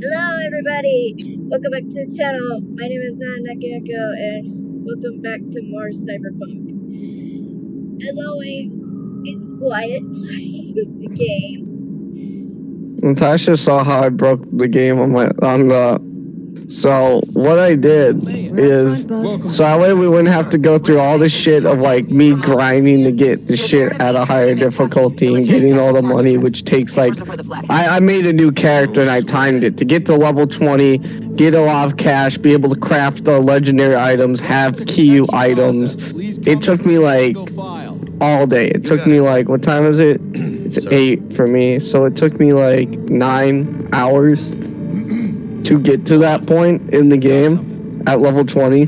Hello everybody! Welcome back to the channel. My name is Nakayako and welcome back to more Cyberpunk. As always, it's Wyatt playing the game. Natasha saw how I broke the game on the. So what I did is, so that way we wouldn't have to go through all the shit of like me grinding to get the shit at a higher difficulty and getting all the money, which takes like, I made a new character and I timed it to get to level 20, get a lot of cash, be able to craft the legendary items, have key items. It took me like all day. It took me like, what time is it? It's 8 for me. So it took me like 9 hours to get to that point in the game at level 20,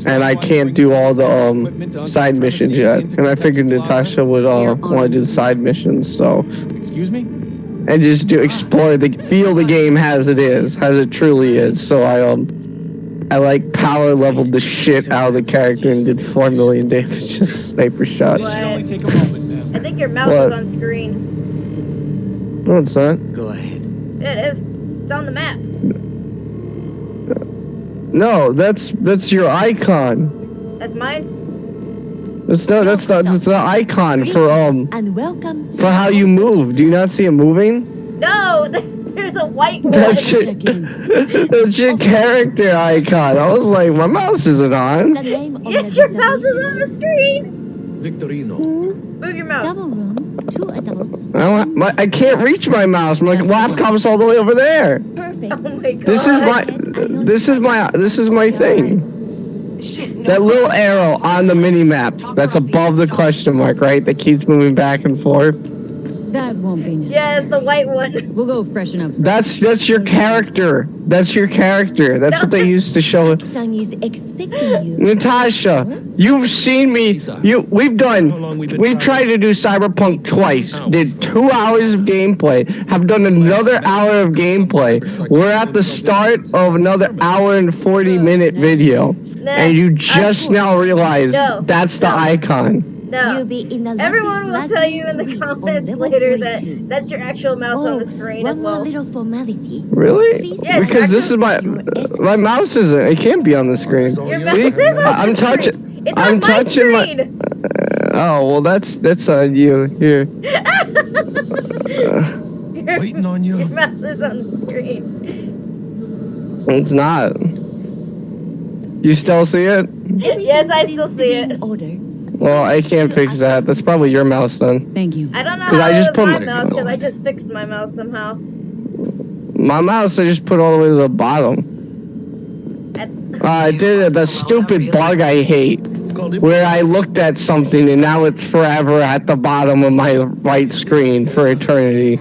and I can't do all the side missions yet. And I figured Natasha would want to do the side missions, so. Excuse me? And just explore feel the game as it truly is. So I like power leveled the shit out of the character and did 4 million damage just sniper shots. I think your mouse is on screen. No, it's not. Go ahead. It is. It's on the map. No, that's your icon. That's mine? That's the icon for and welcome for how you move. Do you not see it moving? No! There's a white one! That's your character icon. I was like, my mouse isn't on. Yes, your mouse is on the screen! Victorino. Move your mouse. double room, 2 adults. I can't reach my mouse. My laptop's all the way over there. Perfect. Oh my god. This is my thing. That little arrow on the mini map that's above the question mark, right? That keeps moving back and forth. That won't be necessary. Yeah, it's the white one. We'll go freshen up. That's your character. That's your character. That's what they used to show. Sang is expecting you. Natasha, you've seen me. We've tried to do Cyberpunk twice. Did 2 hours of gameplay. Have done another hour of gameplay. We're at the start of another hour and 40-minute video. And you just now realize that's the icon. No. You'll be in a Everyone will tell you in the comments later that that's your actual mouse on the screen as well. One more little formality. Really? Yes, because this is my mouse isn't. It can't be on the screen. Your mouse is on I'm the touching. screen. It's I'm on touching my screen. Oh well, that's on you. Here. Waiting on you. Your mouse is on the screen. It's not. You still see it? Yes, I still see it. Order. Well, I can't fix that. That's probably your mouse then. Thank you. I don't know 'Cause how I just it put was my my- mouse because I just fixed my mouse somehow. My mouse I just put all the way to the bottom. I did the stupid bug I hate, where I looked at something and now it's forever at the bottom of my right screen for eternity.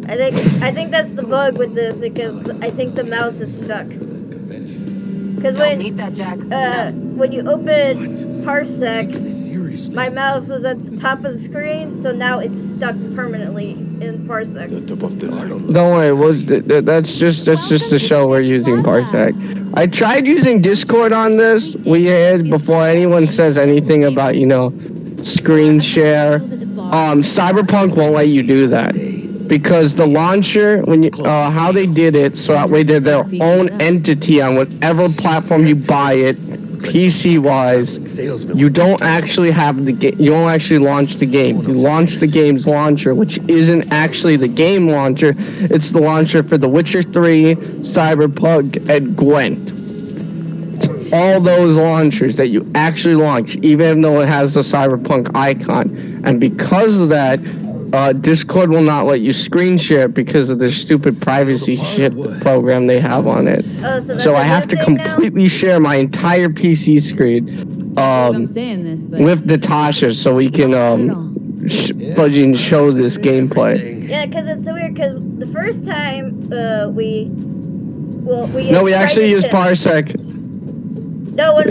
I think that's the bug with this because I think the mouse is stuck. Because when you open Parsec, my mouse was at the top of the screen, so now it's stuck permanently in Parsec. Don't worry, that's just to show we're using Parsec. I tried using Discord on this. We had before anyone says anything about screen share. Cyberpunk won't let you do that. Because the launcher, how they did it, so that way they're their own entity on whatever platform you buy it, PC-wise. You don't actually have the game. You don't actually launch the game. You launch the game's launcher, which isn't actually the game launcher. It's the launcher for The Witcher 3, Cyberpunk, and Gwent. It's all those launchers that you actually launch, even though it has the Cyberpunk icon. And because of that, Discord will not let you screen share because of the stupid privacy shit program they have on it. Oh, so I have to completely share my entire PC screen I'm saying this, but with Natasha so we can fudging show this gameplay. Yeah, because it's so weird. Because the first time we actually used Parsec. No,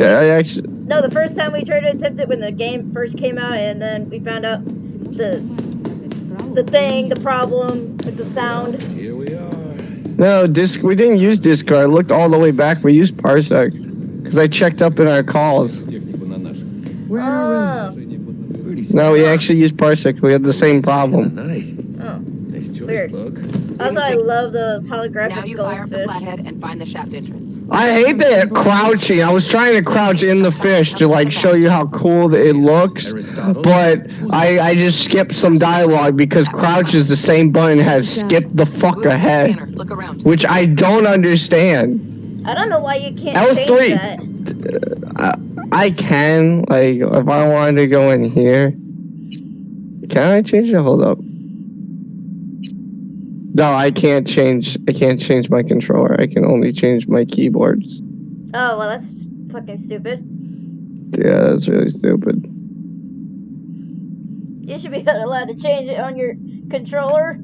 the first time we tried to attempt it when the game first came out, and then we found out the problem with the sound. Here we are. No, we didn't use Discord. I looked all the way back. We used Parsec because I checked up in our calls. we're in our room. No, we actually used Parsec. We had the same problem. Nice. Oh, Nice choice, weird. Bug. Also, I love those holographic Now you fire up the goldfish. flathead and find the shaft entrance. I hate that crouching. I was trying to crouch in the fish to like show you how cool it looks, but I just skipped some dialogue because crouch is the same button has skipped the fuck Move the ahead, scanner. Look around. which I don't understand. I don't know why you can't L3. change that. I can, like, if I wanted to go in here. Can I change it? Hold up. No, I can't change my controller. I can only change my keyboards. Oh, well, that's fucking stupid. Yeah, that's really stupid. You should be allowed to change it on your controller.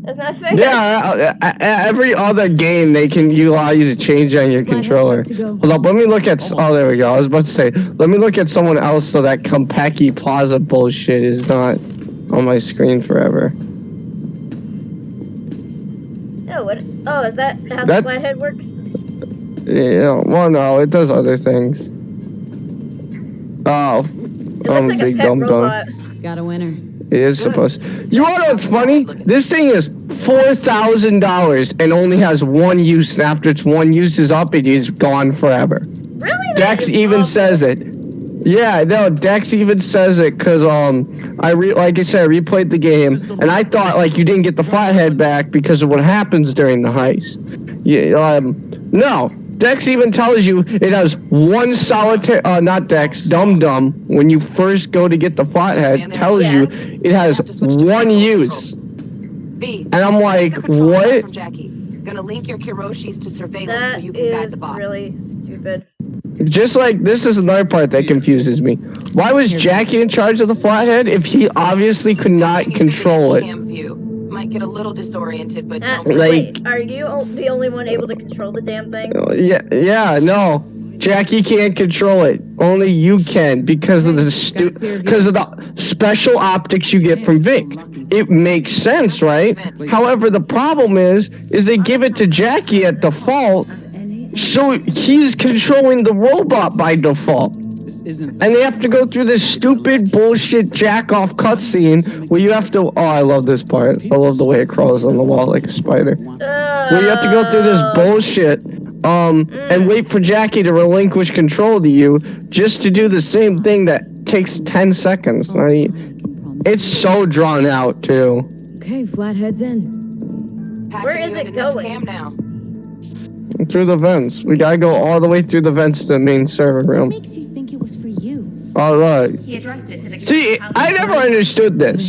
That's not fair. Yeah, every other game you allow you to change on your controller. Hold up, let me look at. Oh, there we go. I was about to say, let me look at someone else so that Compaki Plaza bullshit is not on my screen forever. Oh, what? Oh, is that how the flathead works? Yeah, well, no, it does other things. Oh, It I'm looks a like big a pet dumb dumb. robot. Got a winner. It is supposed. You wanna know what's funny? This thing is $4,000 and only has one use. And after its one use is up, it is gone forever. Really? Dex even says it. Yeah, no, Dex even says it because like I said, I replayed the game and I thought like you didn't get the flathead back because of what happens during the heist. Yeah, no. Dex even tells you it has one solitary, not Dex, Dum Dum, when you first go to get the flathead, tells you it has one use. B. And I'm like, what? From Jackie. Gonna link your Kiroshis to surveillance That so you can guide is the bot. really stupid. Just like, this is another part that confuses me. Why was Jackie in charge of the flathead if he obviously could not control it? Cam view. Might get a little disoriented, but don't Wait, are you the only one able to control the damn thing? Yeah, no. Jackie can't control it. Only you can because of the special optics you get from Vic. It makes sense, right? However, the problem is they give it to Jackie at default, so he's controlling the robot by default. And they have to go through this stupid bullshit jack-off cutscene where you have to. Oh, I love this part. I love the way it crawls on the wall like a spider. Where you have to go through this bullshit, and wait for Jackie to relinquish control to you, just to do the same thing that takes 10 seconds. It's so drawn out too. Okay, flathead's in. Where is it going? Cam now. Through the vents. We gotta go all the way through the vents to the main server What room. makes you think it was for you? Oh, look. See, I never understood this.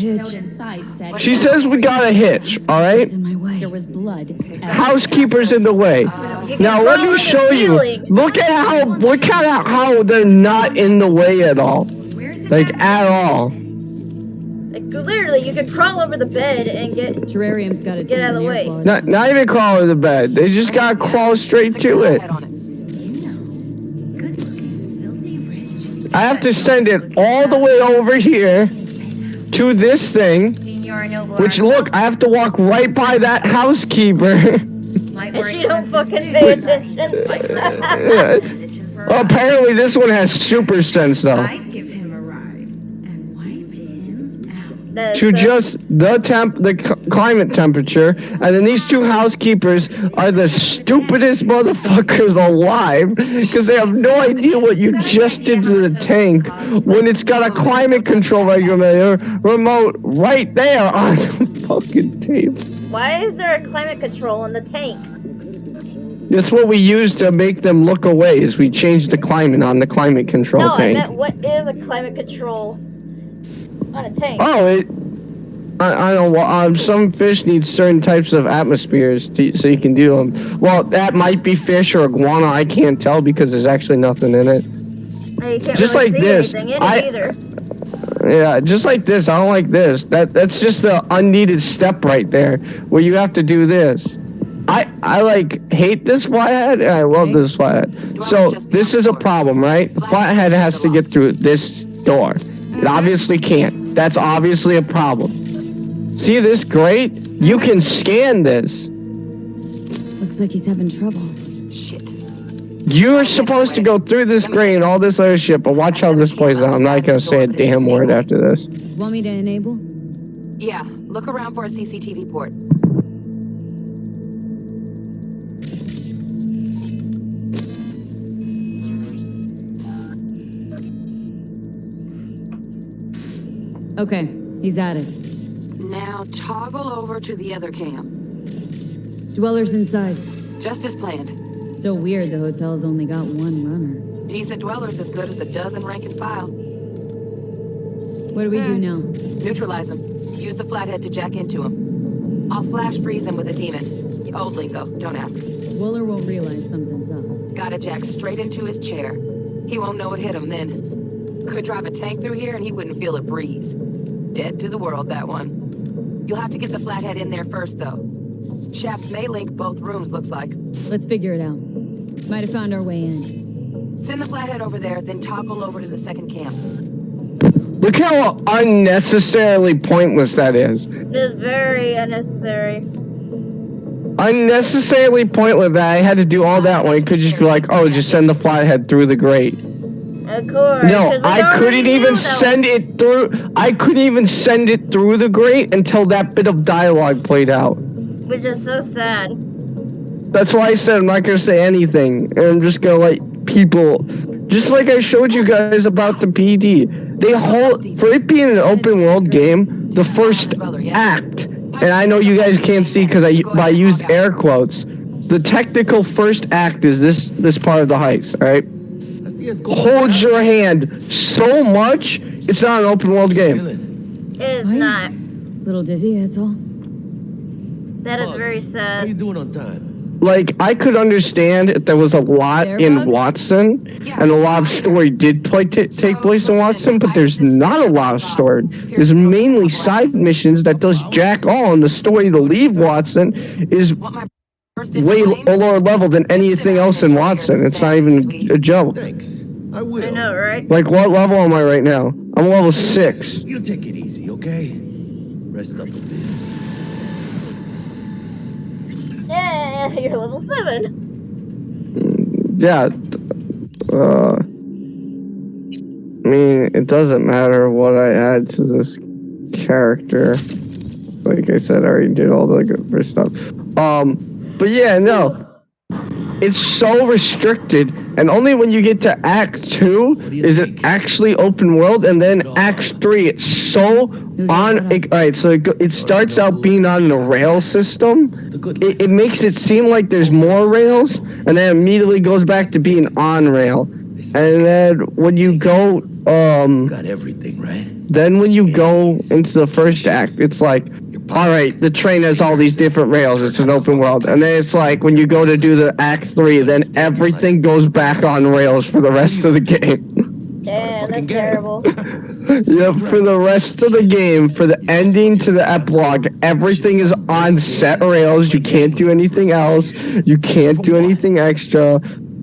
She says we got a hitch, alright? In my way. There was blood. Housekeeper's in the way. Now let me show you. Look at how they're not in the way at all. Like, at all. Like, literally, you could crawl over the bed and get Terrarium's got a Get out of the way. Not even crawl over the bed. They just gotta crawl straight to it. I have to send it all the way over here to this thing. Which, look, I have to walk right by that housekeeper. and she don't fucking pay attention. Well, apparently this one has super sense, though. To just the climate temperature, and then these two housekeepers are the stupidest motherfuckers alive because they have no idea what you just did to the tank when it's got a climate control regulator remote right there on the fucking tape. Why is there a climate control in the tank? That's what we use to make them look away. Is we change the climate on the climate control No, tank. I meant what is a climate control on a tank? Oh, I don't know. Some fish need certain types of atmospheres so you can do them. Well, that might be fish or iguana. I can't tell because there's actually nothing in it. You can't Just really like see this. anything in it either. Yeah, just like this. I don't like this. That's just the unneeded step right there where you have to do this. I like hate this flathead and I love this flathead. So this is a problem, right? The flathead has to get through this door. It obviously can't. That's obviously a problem. See this grate? You can scan this. Looks like he's having trouble. Shit. You're supposed to go through this grate and all this other shit, but watch how this plays out. I'm not gonna say a damn word after this. Want me to enable? Yeah, look around for a CCTV port. Okay, he's at it. Now toggle over to the other cam. Dwellers inside. Just as planned. Still weird the hotel's only got one runner. Decent dwellers as good as a dozen rank and file. What do we do now? Neutralize them. Use the flathead to jack into him. I'll flash freeze him with a demon. Old lingo, don't ask. Weller won't realize something's up. Gotta jack straight into his chair. He won't know it hit him then. Could drive a tank through here and he wouldn't feel a breeze. Dead to the world, that one. You'll have to get the flathead in there first, though. Shaft may link both rooms, looks like. Let's figure it out. Might have found our way in. Send the flathead over there, then toggle over to the second camp. Look how unnecessarily pointless that is. It's very unnecessary. Unnecessarily pointless that I had to do all that when it could just be like, oh, just send the flathead through the grate. Of course. No, I couldn't even send it through. I couldn't even send it through the grate until that bit of dialogue played out. Which is so sad. That's why I said I'm not gonna say anything, and I'm just gonna let people. Just like I showed you guys about the PD, for it being an open world game, the first act, and I know you guys can't see because I used air quotes. The technical first act is this part of the heist. All right. Hold your hand so much, it's not an open world game. It's not. Little dizzy, that's all. That is very How you sad. doing on time? Like, I could understand if there was a lot in Watson, and a lot of story did take place in Watson, but there's not a lot of story. There's mainly side missions that does jack all, and the story to leave Watson is way lower level than anything else in Watson. It's not even a joke. Thanks. I will. I know, right? Like, what level am I right now? I'm level 6. You take it easy, okay? Rest up a bit. Yeah, you're level 7. Yeah. I mean, it doesn't matter what I add to this character. Like I said, I already did all the good first stuff. But yeah, no. It's so restricted, and only when you get to Act 2 is it actually open world, and then Act 3, it's so alright, so it starts out being on the rail system. It makes it seem like there's more rails, and then immediately goes back to being on rail. And then when you go, Got everything, right? then when you go into the first act, it's like, alright, the train has all these different rails, it's an open world. And then it's like, when you go to do the Act 3, then everything goes back on rails for the rest of the game. Damn, that's terrible. Yep, for the rest of the game, for the ending to the epilogue, everything is on set rails. You can't do anything else. You can't do anything extra.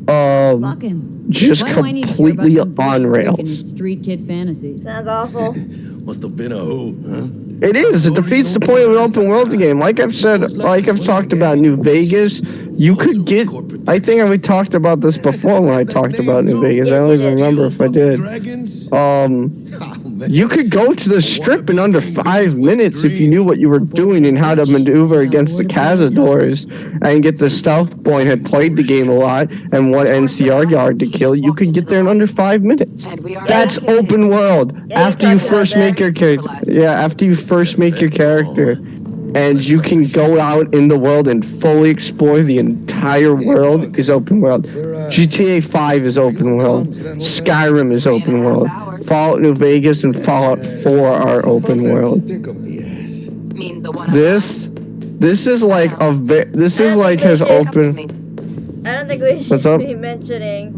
Fuck him. Just Why do I need to hear about completely some on bullshit breaking rails. his street kid fantasies? Sounds awful. Must have been a hoot, huh? It is. It defeats the point of an open world game. Like I've said, like I've talked about New Vegas, you could get. I think we talked about this before when I talked about New Vegas. I don't even remember if I did. You could go to the strip in under 5 minutes if you knew what you were doing and how to maneuver against the cazadors and get the stealth boy and had played the game a lot and what NCR yard to kill. You could get there in under 5 minutes. That's open world. Yeah, After you first make your character, after you first make your character, and you can go out in the world and fully explore the entire world is open world. GTA 5 is open world. Skyrim is open world. Fallout New Vegas and Fallout 4 are open world. This is like this is like his open. I don't think we What's should up? be mentioning.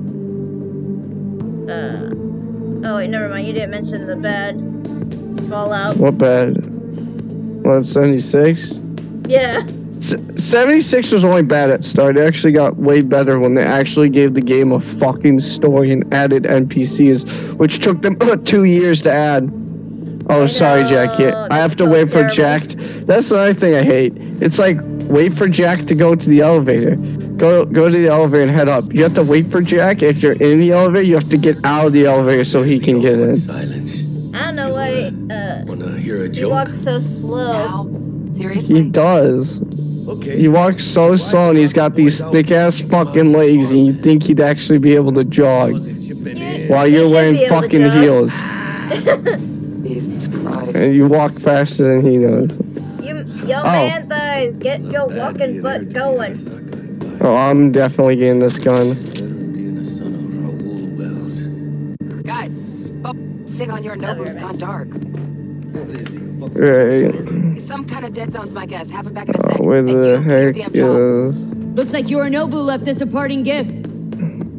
Oh wait, never mind. You didn't mention the bad Fallout. What bad? What, 76? Yeah. 76 was only bad at start. It actually got way better when they actually gave the game a fucking story and added NPCs, which took them 2 years to add. Oh, sorry, Jack. I have to wait for Jack. That's the other thing I hate. It's like, wait for Jack to go to the elevator. Go to the elevator and head up. You have to wait for Jack. If you're in the elevator, you have to get out of the elevator so he can get in. Silence. I don't know why. Wanna hear a He joke? walks so slow. Seriously? He does. Okay. He walks so slow and he's got these thick ass fucking legs and you think he'd actually be able to jog while you're should wearing be able to fucking jog. heels. Jesus Christ. And you walk faster than he does. Yo, man thighs, get your walking butt going. Oh, I'm definitely getting this gun. Guys, sig on your Nobu's gone dark. Right. Some kind of dead zone's my guess. Have him back in a sec. Where And the you do your heck damn job. is... Looks like Yorinobu left us a parting gift.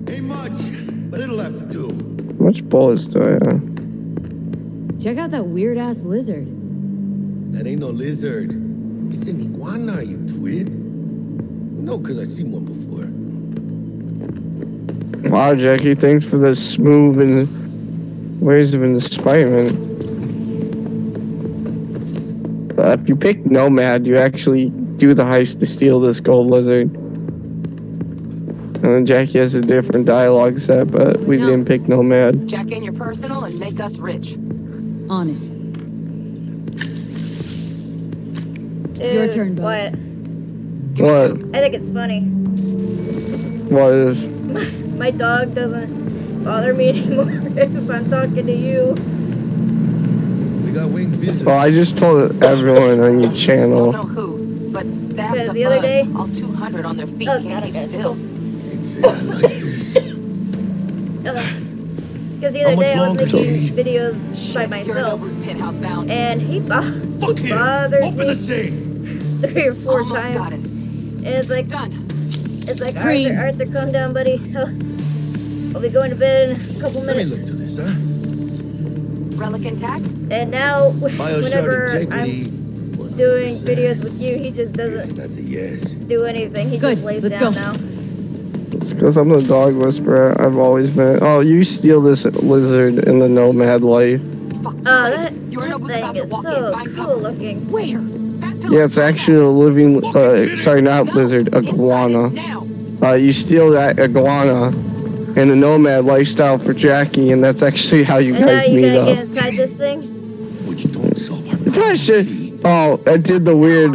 Ain't much, but it'll have to do. How much bullets do I have? Check out that weird-ass lizard. That ain't no lizard. It's an iguana, you twit. No, because I've seen one before. Wow, Jackie, thanks for the smooth and ways of inspiration. If you pick Nomad, you actually do the heist to steal this gold lizard. And then Jackie has a different dialogue set, but we didn't pick Nomad. Jack in your personal and make us rich. On it. Your turn, bud. Wyatt. Give me What? two. I think it's funny. What is? My dog doesn't bother me anymore if I'm talking to you. We got winged visitors. Well, I just told everyone on your Don't channel. know who, but staff's Because a the other buzz. day- All 200 on their feet Oh, can't God, keep okay. still. Ain't say I like this. Because the How other much day I was longer, making Jay? videos by myself, Yorinobu's penthouse bound. and he Fuck him! bothers Open me the safe! 3 or 4 Almost times. got it. And it's like, Done. Cream. Arthur, calm down, buddy. I'll be going to bed in a couple Let me minutes. look through this, huh? Relic intact? And now, Bioshard whenever integrity. I'm doing videos with you, he just doesn't That's a yes. do anything. He Good, just lays let's down go. now. It's because I'm the dog whisperer. I've always been. Oh, you steal this lizard in the Nomad life. Fuck, too Oh, late. that Yorinobu's thing about to is walk in. so Find cool cover. looking. Where? That pillar. Yeah, it's actually a living. Sorry, not lizard. Iguana. Now. You steal that iguana in the Nomad lifestyle for Jackie, and that's actually how you And now guys you meet gotta get up. inside this thing. Which don't solve our Natasha, oh, I did the weird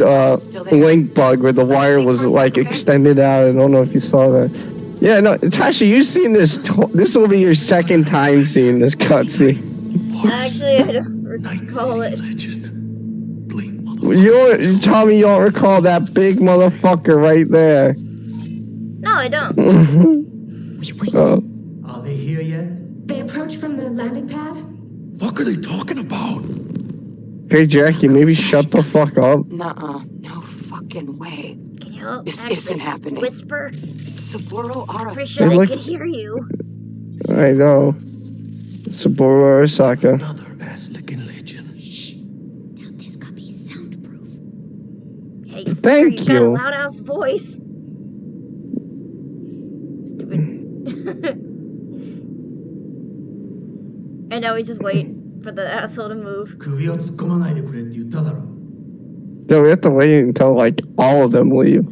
link bug where the wire was like extended out. I don't know if you saw that. Yeah, no, Natasha, you've seen this. This will be your second time seeing this cutscene. Actually, I don't Night recall City it. legend. Blink, motherfucker. You tell me you don't recall that big motherfucker right there. No, I don't. We wait. Oh. Are they here yet? They approach from the landing pad. Fuck are they talking about? Hey, Jackie, maybe shut the fuck up. Nuh-uh. No fucking way. Can you This actually isn't happening. whisper? Saburo Pretty Arasaka. sure They they look- could hear you. I know. Saburo Arasaka. Another ass-licking legend. Now this copy's soundproof. Hey, Thank you've got a you. loud ass voice. Stupid. And now we just wait for the asshole to move. 首を突っ込まないでくれって言っただろ。 No, we have to wait until like all of them leave.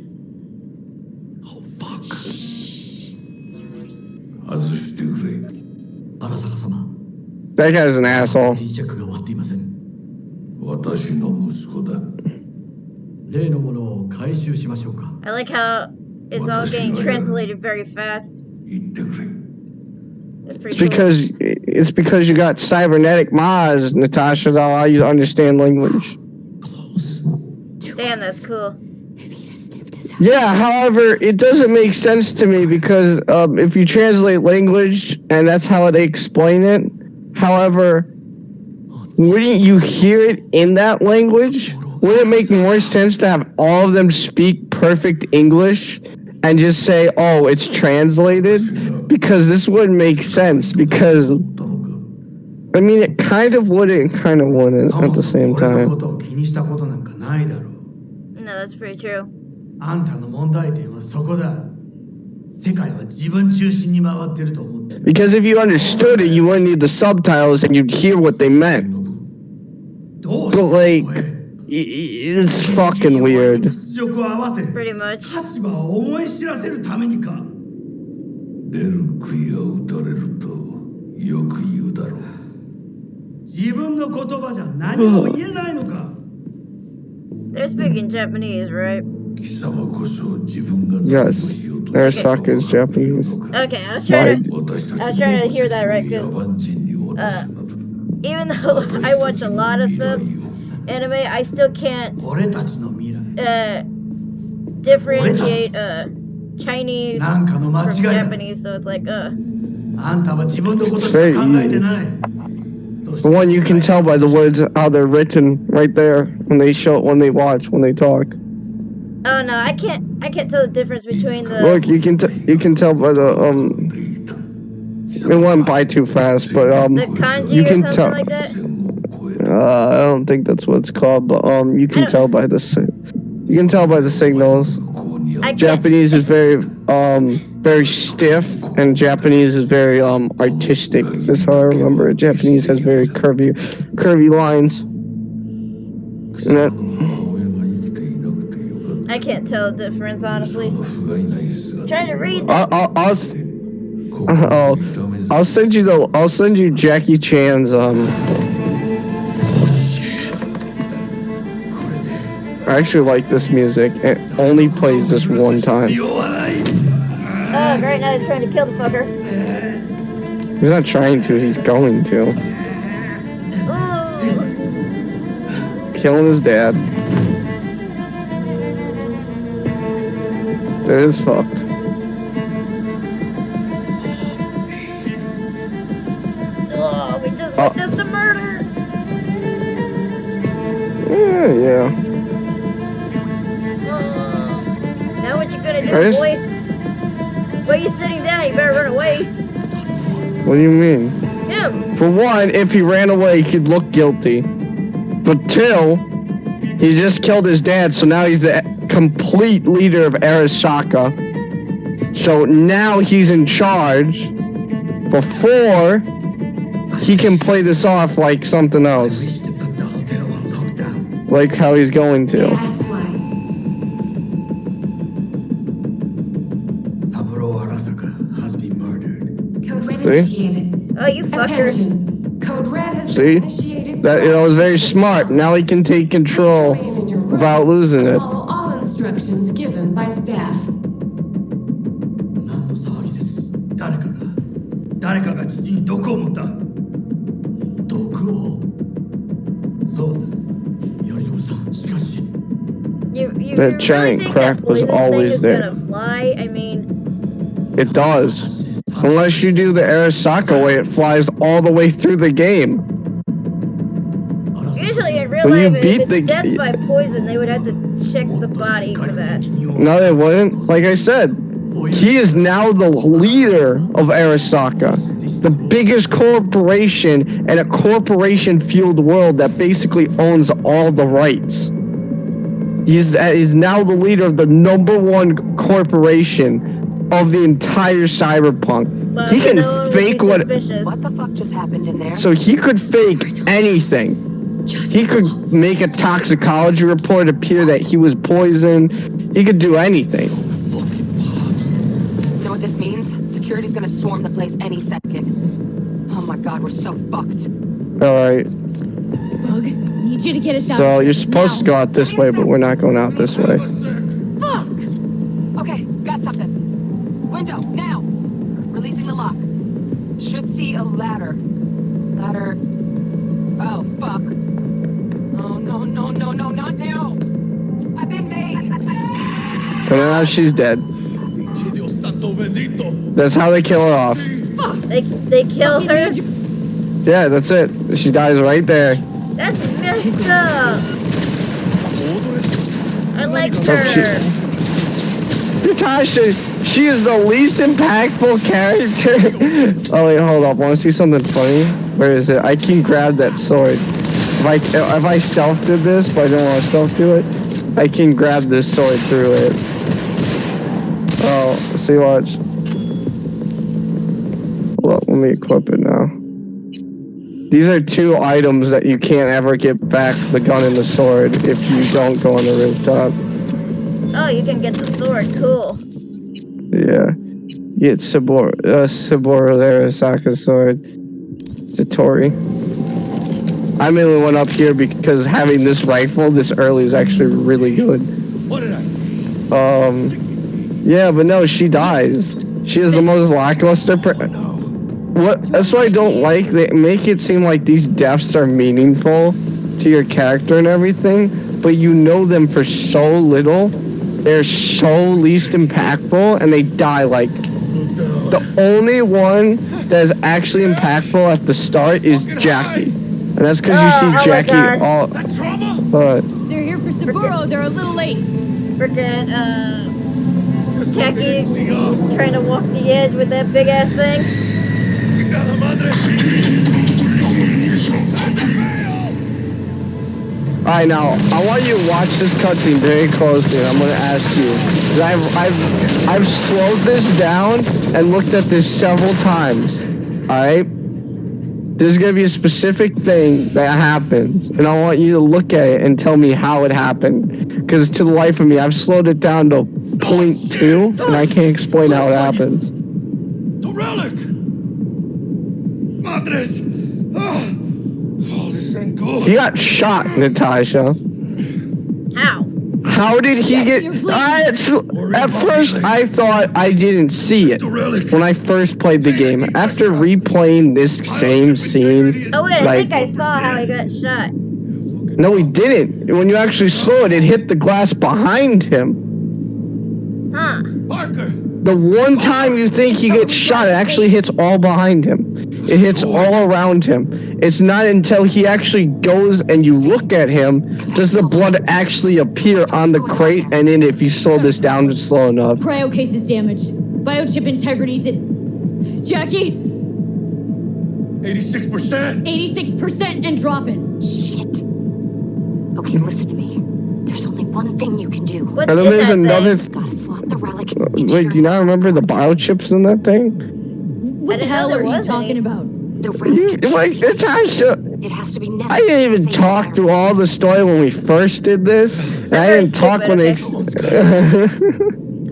Oh, fuck. 外してくれ。荒坂様。 That guy's an asshole. リチェックが終わっていません。私の息子だ。例のものを回収しましょうか。 I like how it's all getting translated very fast. 言ってくれ。 It's It's pretty cool. because you got cybernetic mods, Natasha, that allow you to understand language. Damn, that's cool. Evita sniffed us out. Yeah, however, it doesn't make sense to me because if you translate language and that's how they explain it, however, wouldn't you hear it in that language? Wouldn't it make more sense to have all of them speak perfect English and just say, oh, it's translated? Because this wouldn't make sense because, I mean, it kind of would and kind of wouldn't at the same 俺のこ time. とを気にしたことなんかないだろう。 No, that's pretty true. あんたの問題点はそこだ。世界は自分中心に回ってると思ってる。 Because if you understood it, you wouldn't need the subtitles and you'd hear what they meant. どう But して like, it's fucking weird. 屈辱を合わせ Pretty much. 立場を思い知らせるためにか。出る杭は打たれるとよく言うだろう。自分の言葉じゃ何も言えないのか。 They're speaking Japanese, right? 貴様こそ自分が Yes, Arasaka is Japanese. Okay, I was trying to. 私たち I was trying to hear that right, 'cause, 野蛮人に渡すなど。even though I watch a lot of sub anime, I still can't 俺たちの未来 differentiate Chinese なんかの間 from 違いだ Japanese, so it's like あんたは自分のことしか考えてない For one, you can tell by the words how they're written right there when they show, when they watch, when they talk. oh no, I can't tell the difference between the Look, you can tell by the It went by too fast, but the kanji you or can something tell. like that. I don't think that's what it's called, but you can tell by the signals. I can't. Japanese is very stiff, and Japanese is very artistic. That's how I remember it. Japanese has very curvy lines. And that, I can't tell the difference, honestly. I'm trying to read that. I'll send you Jackie Chan's I actually like this music. It only plays this one time. Oh, great, now he's trying to kill the fucker. He's not trying to, he's going to. Ooh. Killing his dad. It is fucked. Oh, we just witnessed a murder. Yeah. Now what you gonna do, I just- boy? Why are you sitting down? You better run away. What do you mean? Him. For one, if he ran away, he'd look guilty. For two, he just killed his dad, so now he's the complete leader of Arasaka. So now he's in charge. For four, he can play this off like something I else. wish to put the hotel on lockdown Like how he's going to. Saburo Arasaka has been murdered Code red See? initiated. Oh, you fucker. Attention. Code red has See? been initiated. That was very smart. Now he can take control without losing it. Follow all instructions given by staff. 何の騒ぎです。誰かが父に毒を持った。毒を。そう。頼信さん、しかし。You That really giant think crack that was poison always thing is there. gonna fly? I mean, It does. Unless you do the Arasaka way, it flies all the way through the game. usually in real When you life, beat if the- it's death by poison, they would have to check the body for that. No, they wouldn't. Like I said, he is now the leader of Arasaka, the biggest corporation in a corporation-fueled world that basically owns all the rights. He's now the leader of the #1 corporation of the entire Cyberpunk. But He can no one would fake be what. suspicious. What the fuck just happened in there? So he could fake anything. He could make a toxicology report appear that he was poisoned. He could do anything. You know what this means? Security's gonna swarm the place any second. Oh my god, we're so fucked. Alright, Bug, need you to get us out. so you're supposed to go out this way, but we're not going out this way. Fuck! Okay, got something. Window, now! Releasing the lock. Should see a ladder. Ladder. Oh, fuck. Oh, no, not now! I've been made! And now she's dead. Pinche Dios santo bendito. That's how they kill her off. They kill her? Yeah, that's it. She dies right there. That's messed up. I like Oh, her. Natasha, she is the least impactful character. Oh wait, hold up. Want to see something funny? Where is it? I can grab that sword. If I stealth did this, but I don't want to stealth do it, I can grab this sword through it. Oh, see, watch. Well, let me equip it now. These are two items that you can't ever get back, the gun and the sword, if you don't go on the rooftop. Oh, you can get the sword. Cool. Yeah. Get Saburo Arasaka's sword. Satori. I mainly went up here because having this rifle this early is actually really good. What did I say? Yeah, but no, she dies. She is the most lackluster That's what I don't like. They make it seem like these deaths are meaningful to your character and everything, but you know them for so little. They're so least impactful, and they die like. The only one that is actually impactful at the start is Jackie, and that's because you see Jackie all. But They're here for Saburo. They're a little late. Freaking Jackie trying to walk the edge with that big ass thing. Alright, now I want you to watch this cutscene very closely. I'm gonna ask you. I've slowed this down and looked at this several times. Alright? There's gonna be a specific thing that happens, and I want you to look at it and tell me how it happened. Because to the life of me, I've slowed it down to 0.2, and I can't explain how it happens. The relic! Madres! Oh, this ain't good. He got shot, Natasha. How? How did he get... At first, I thought I didn't see it when I first played the game. After replaying this same scene... Oh wait, I think I saw how he got shot. No, he didn't. When you actually saw it, it hit the glass behind him. Huh. Parker! The one time you think he gets shot, it actually hits all behind him. It hits all around him. It's not until he actually goes and you look at him does the blood actually appear on the crate, and then if you slow this down just slow enough. Cryo case is damaged. Biochip integrity's at... Jackie? 86%? 86% and dropping. Shit. Okay, listen to me. There's only one thing you can do. What And then is there's that another... You've got to slot the relic Wait, into do you not remember the biochips in that thing? What the hell are you talking about? the relic. Like, Natasha... It has to be I necessary. didn't even talk through all the story when we first did this. And I didn't talk when they... I'm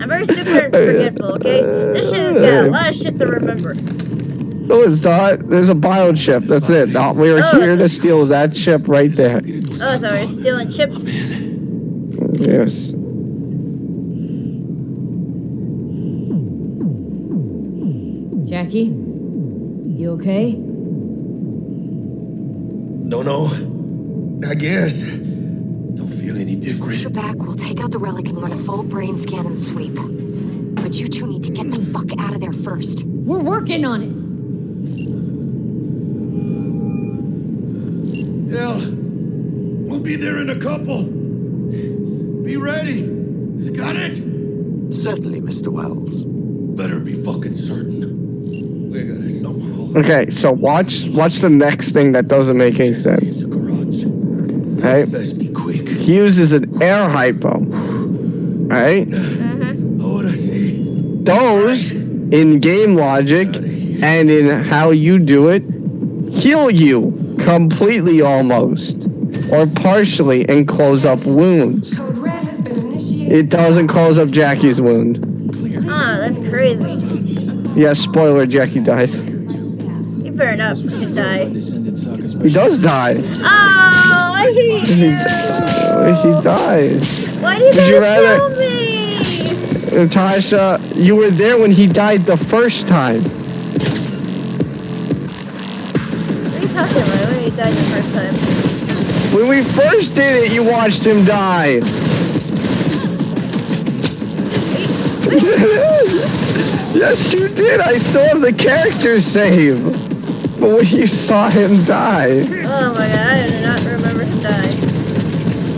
very super forgetful, okay? This shit has got a lot of shit to remember. No, it's not. There's a biochip. That's it. No, we were here to steal that chip right there. Oh, so we're stealing chips. Yes. Jackie? You okay? No. I guess. Don't feel any Once different. you're back, we'll take out the relic and run a full brain scan and sweep. But you two need to get the fuck out of there first. We're working on it. Hell, we'll be there in a couple. Be ready. Got it? Certainly, Mr. Wells. Better be fucking certain. We gotta somehow. Okay, so watch the next thing that doesn't make any sense. The garage. Okay? Best be quick. He uses an air hypo. Alright? Ahora sí. Those, in game logic, and in how you do it, heal you completely almost. Or partially and close up wounds. Code red has been initiated. It doesn't close up Jackie's wound. Oh, that's crazy. Yeah, spoiler, Jackie dies. You better not fucking die. He does die. Oh, I hate you. He dies. Why did Would you you rather- kill me? Natasha, you were there when he died the first time. What are you talking about? When he died the first time? When we first did it, you watched him die. Yes, you did. I still have the character save. But when you saw him die. Oh my god, I did not remember him dying.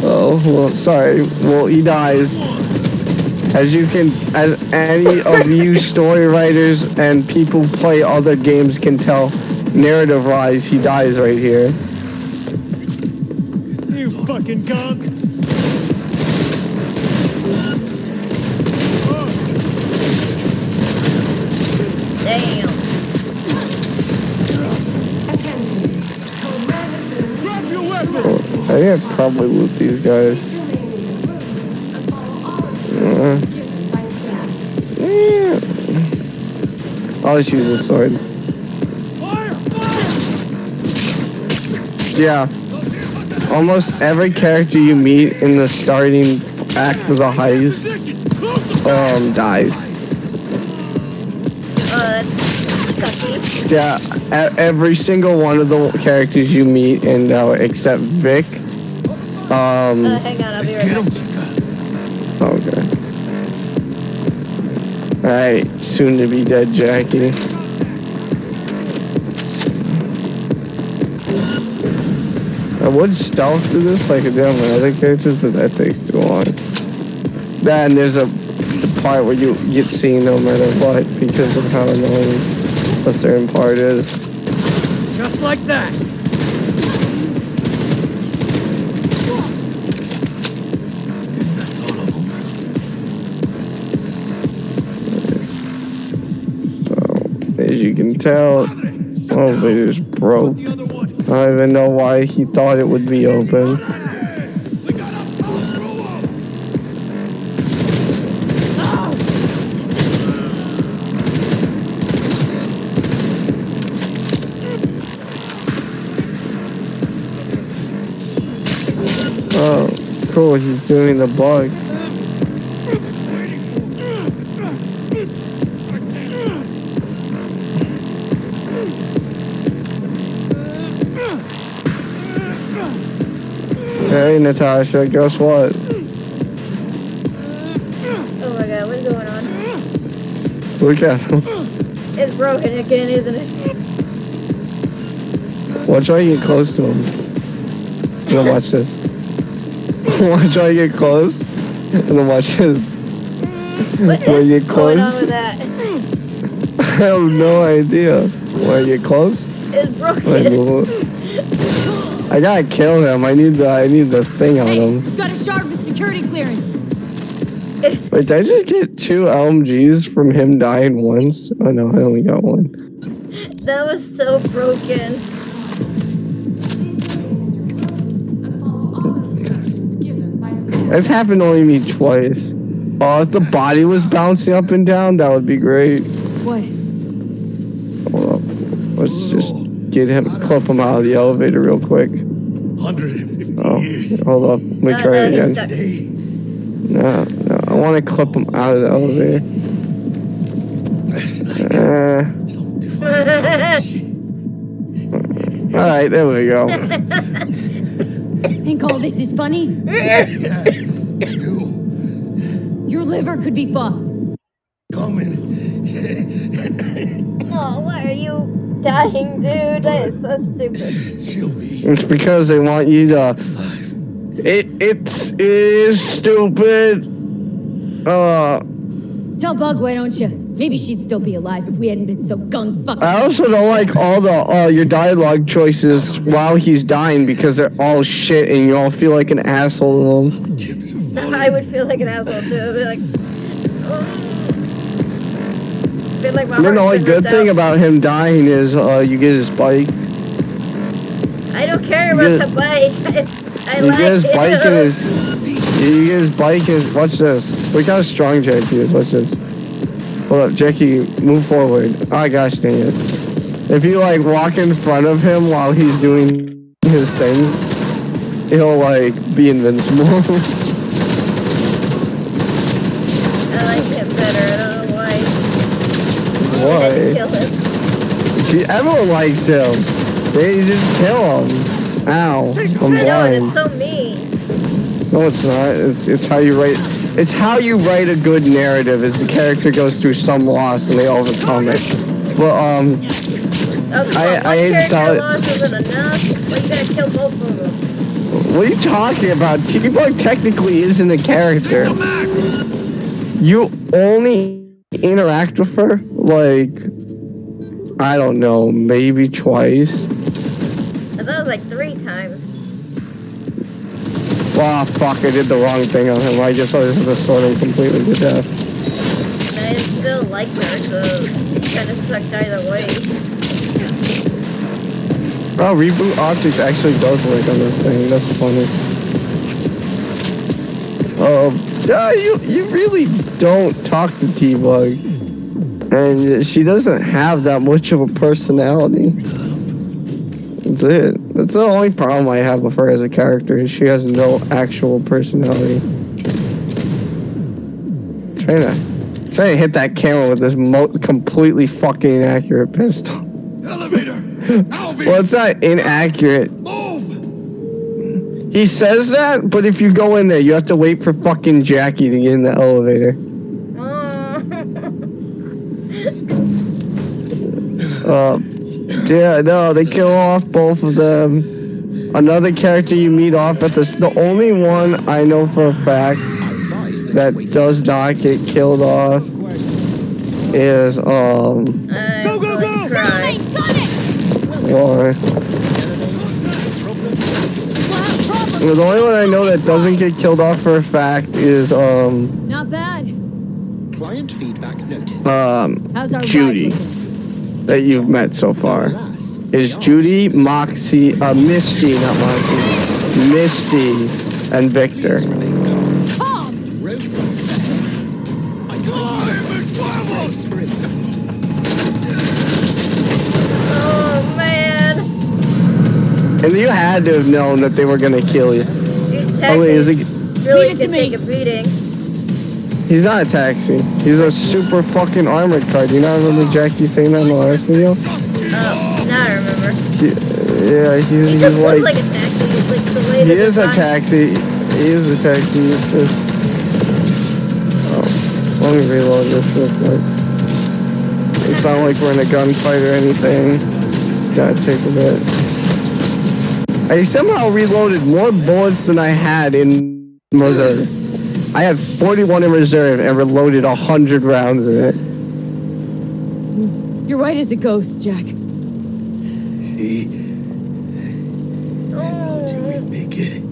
Oh, well, sorry. Well, he dies. As any of you story writers and people who play other games can tell, narrative-wise, he dies right here. You fucking cunt! Damn. Attention. Code red has been Drop your weapon! I think I'd probably loot these guys. and follow all instructions given by staff. Yeah. I'll just use this sword. Fire! Yeah. Almost every character you meet in the starting act of the heist Position! Close the dies. Oh, that's sucky. Yeah, every single one of the characters you meet, and except Vic. Hang on, I'll be right back. Okay. Alright, soon to be dead Jackie. I would stealth through this like I did on my other characters, but that takes too long. Then there's the part where you get seen no matter what because of how annoying a certain part is. Just like that. Guess that's all of them. So, as you can tell, oh, it is broke. The other one. I don't even know why he thought it would be open. We got a power through 'em. Oh, cool, he's doing the bug. Hey, Natasha, guess what? Oh my god, what's going on? Look at him. It's broken again, isn't it? Watch how you get close to him. And then watch this. Watch how you get close. And then watch this. What When you is get going on close. with that? I have no idea. When you get close. It's Like, broken. I gotta kill him. I need the thing on Hey, him. got a shard with security clearance. Wait, did I just get 2 LMGs from him dying once? Oh no, I only got 1. That was so broken. And follow all instructions given by staff. That's happened only to me twice. Oh, if the body was bouncing up and down, that would be great. What? Hold up. Let's just get him, clip him out of the elevator real quick. 150 Oh, years. hold up. Let me try it again. Today. No, I want to clip him out of the elevator. That's like some divine Alright, there we go. Think all this is funny? Yeah, I do. Your liver could be fucked. Coming. Oh, why are you dying, dude? That is so stupid. She'll be It's because they want you to... alive. It is stupid. Tell Bug, why don't you? Maybe she'd still be alive if we hadn't been so gung-fucking. I also don't like all the your dialogue choices while he's dying because they're all shit and you all feel like an asshole to them. Chips are falling. I would feel like an asshole too. I'd be like, oh. Feel like my And then the heart's only been good ripped thing out. about him dying is you get his bike. I don't care you about get- the bike. I You like get his it. bike and his... You get his bike and his... Watch this. Look how strong Jackie is. Watch this. Hold up, Jackie, move forward. Oh gosh dang it. If you like walk in front of him while he's doing his thing, he'll like be invincible. I like him better. I don't know why. Why? Kill him. See, everyone likes him. They just kill him. Ow. I'm I know, and blind. it's so mean. No, it's not. It's how you write. It's how you write a good narrative. Is the character goes through some loss and they overcome it. But Oh, come I on, hate one to tell character it- loss isn't enough. Well, you gotta kill both of them. what are you talking about? T-Bug technically isn't a character. You only interact with her like I don't know, maybe twice. I thought it was like 3 times. Wow, fuck! I did the wrong thing on him. I guess I was gonna sword him completely to death. And I still liked her, so it kind of sucked either way. Oh, reboot optics actually does work on this thing. That's funny. Yeah, you really don't talk to T-Bug. And she doesn't have that much of a personality. That's it. That's the only problem I have with her as a character, is she has no actual personality. Trying to hit that camera with this completely fucking inaccurate pistol. Elevator! Now, V! Well, it's not inaccurate. Move! He says that, but if you go in there, you have to wait for fucking Jackie to get in the elevator. Yeah, no, they kill off both of them. Another character you meet off at the only one I know for a fact that does not get killed off is Go! Or the only one I know that doesn't get killed off for a fact is Not bad. Client feedback noted. How's our Judy that you've met so far. Is Judy, Moxie, Misty, not Moxie, Misty, and Victor. Oh man! And you had to have known that they were gonna kill you. Oh wait, is it? Really could take a beating. He's not a taxi. He's a super fucking armored car. Do you not remember Jackie saying that in the last video? Now I remember. Yeah, He he's just looks like like a taxi. He's like the way he is a taxi. He is a taxi. It's just. Oh, let me reload this real quick. It's not like we're in a gunfight or anything. Gotta take a bit. I somehow reloaded more bullets than I had in reserve. I had 41 in reserve and reloaded 100 rounds in it. You're white as a ghost, Jack. See? I told you we'd make it.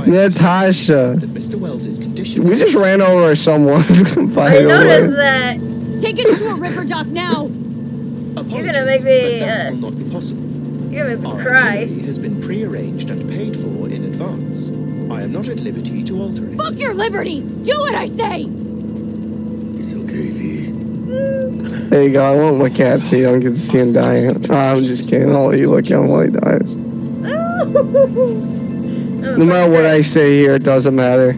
Natasha. That Mr. Wells's condition. We just ran over someone. By I the way. noticed that. Take us to a river dock now. You're gonna make me. That will not be possible. You're gonna make Our me cry. itinerary has been pre-arranged and paid for in advance. I am not at liberty to alter it. Fuck your liberty. Do what I say. It's okay, V. There you go. I won't look at so you don't get to see him dying. Oh, I'm just kidding. I'll let you look at him while he dies. No matter what I say here, it doesn't matter.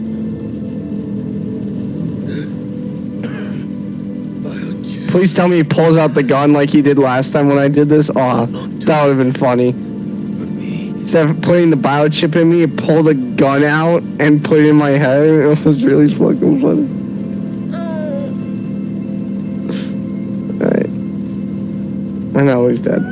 Please tell me he pulls out the gun like he did last time when I did this. Aw, that would have been funny. Instead of putting the biochip in me, he pulled the gun out and put it in my head. It was really fucking funny. Alright. I know he's dead.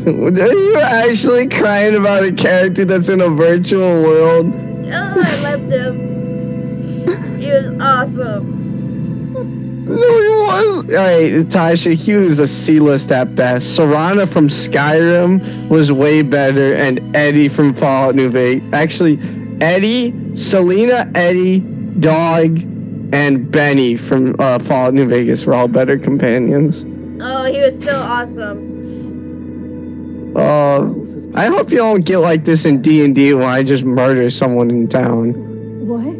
Are you actually crying about a character that's in a virtual world? Oh, I loved him. He was awesome. No, he was. Alright, Tasha, he was a C-list at best. Serana from Skyrim was way better, and Eddie from Fallout New Vegas. Actually, Eddie, Selena, Eddie, Dog, and Benny from Fallout New Vegas were all better companions. Oh, he was still awesome. I hope you don't get like this in D&D when I just murder someone in town. What?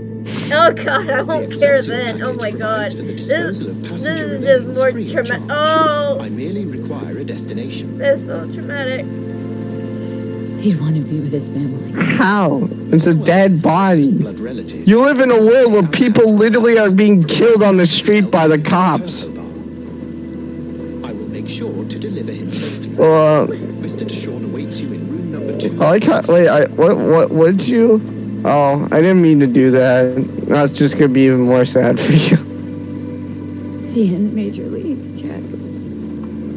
Oh god, I won't care then. Oh my god. This is just more traumatic. Oh! I merely require a destination. That's so traumatic. He'd want to be with his family. How? It's a dead body. You live in a world where people literally are being killed on the street by the cops. I will make sure to deliver him safely. Mr. Deshawn awaits you in room number 2. I like how, wait, what did you? Oh, I didn't mean to do that. That's just gonna be even more sad for you. See you in the major leagues, Jack.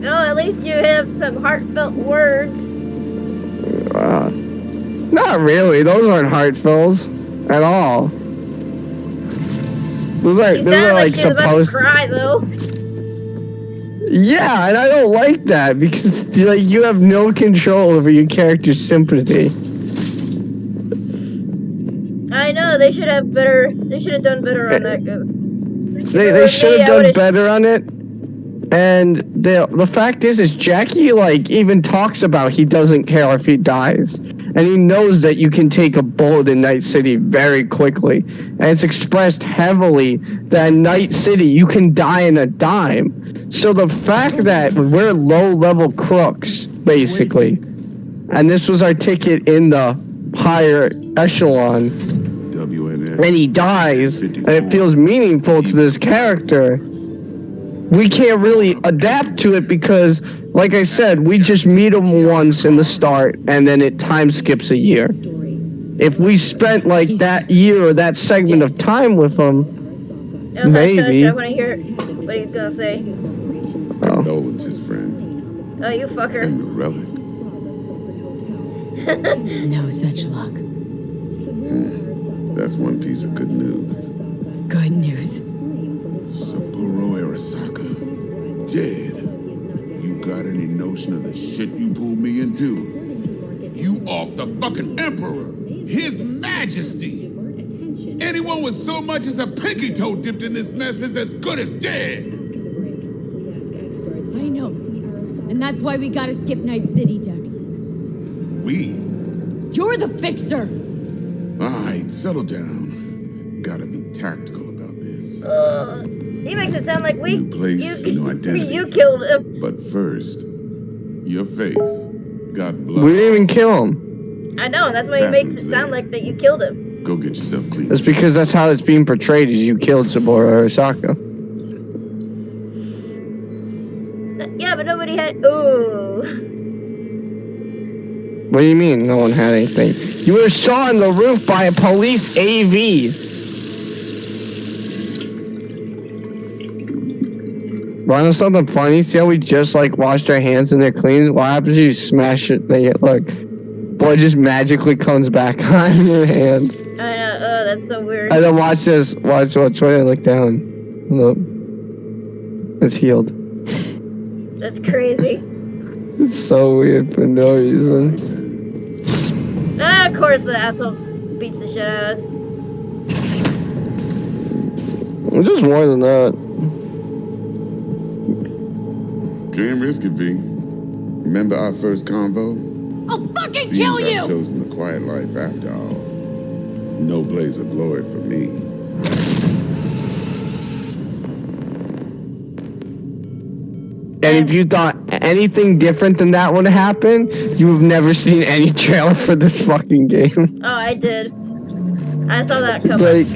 Oh, at least you have some heartfelt words. Not really. Those aren't heartfelt at all. Those are like she was about supposed to cry though. Yeah, and I don't like that because like you have no control over your character's sympathy. I know they should have better. They should have done better on that. Cause they should have done better on it. And the fact is Jackie like even talks about he doesn't care if he dies, and he knows that you can take a bullet in Night City very quickly, and it's expressed heavily that in Night City you can die in a dime. So the fact that we're low-level crooks basically, and this was our ticket in the higher echelon, WNS. and he dies, and it feels meaningful to this character, we can't really adapt to it because, like I said, we just meet him once in the start, and then it time skips a year. If we spent like that year or that segment of time with him, Okay, maybe. I want to hear what he's gonna say. Condolences, friend. Oh, you fucker. And the relic. No such luck. That's one piece of good news. Good news. Saburo Arasaka. Dead. You got any notion of the shit you pulled me into? You off the fucking Emperor! His Majesty! Anyone with so much as a pinky toe dipped in this mess is as good as dead! I know. And that's why we gotta skip Night City, Dex. We? You're the fixer! Alright, settle down. Gotta be tactical about this. He makes it sound like New place, new identity. You killed him. But first, your face got blood. We didn't even kill him. I know, that's why he makes it sound like that you killed him. Go get yourself clean. That's because that's how it's being portrayed, is you killed Saburo Arasaka. Yeah, but nobody had. Ooh. What do you mean no one had anything? You were shot on the roof by a police AV. Wanna know something funny? See how we just like washed our hands and they're clean? What happens if you smash it? They get like, boy, it just magically comes back on your hand. I know. Oh, that's so weird. And then watch this. Watch when I look down. Look, it's healed. That's crazy. It's so weird for no reason. Ah, of course the asshole beats the shit out of us. Just more than that. Can't risk it, V. Remember our first convo? I'll fucking Seems kill I've you! chosen the quiet life after all. No blaze of glory for me. And if you thought anything different than that would happen, you have never seen any trailer for this fucking game. Oh, I did. I saw that coming. Like,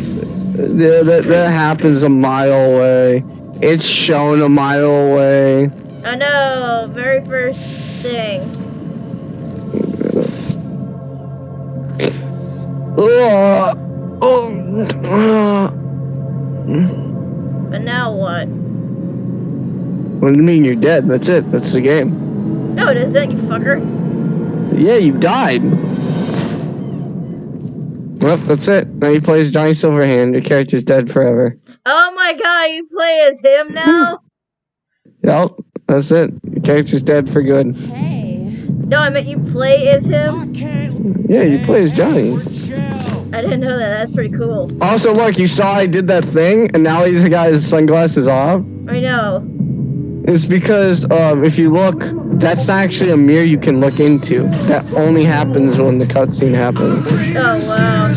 that happens a mile away. It's shown a mile away. I know, very first thing. But now what? What do you mean you're dead? That's it. That's the game. No, it isn't, you fucker. Yeah, you died. Well, that's it. Now you play as Johnny Silverhand. Your character's dead forever. Oh my god, you play as him now? Yep, that's it. Your character's dead for good. No, I meant you play as him? Yeah, you play as Johnny. I didn't know that. That's pretty cool. Also, look, you saw I did that thing, and now he's got his sunglasses off. I know. It's because if you look, that's not actually a mirror you can look into. That only happens when the cutscene happens. Oh, wow.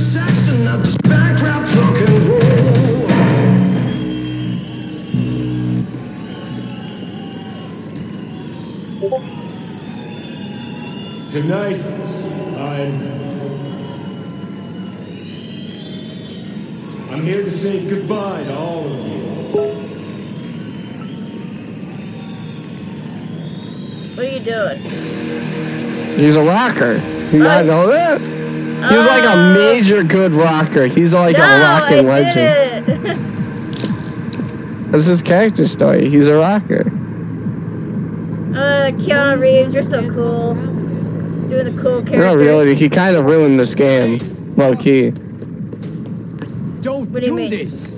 Tonight, I'm here to say goodbye to all of you. What are you doing? He's a rocker. You not know that? He's like a major good rocker. He's like a rockin' legend. That's his character story. He's a rocker. Keanu Reeves, you're so cool. Doing the cool character. Not really. He kind of ruined this game. Low key. Don't What do you do mean? this.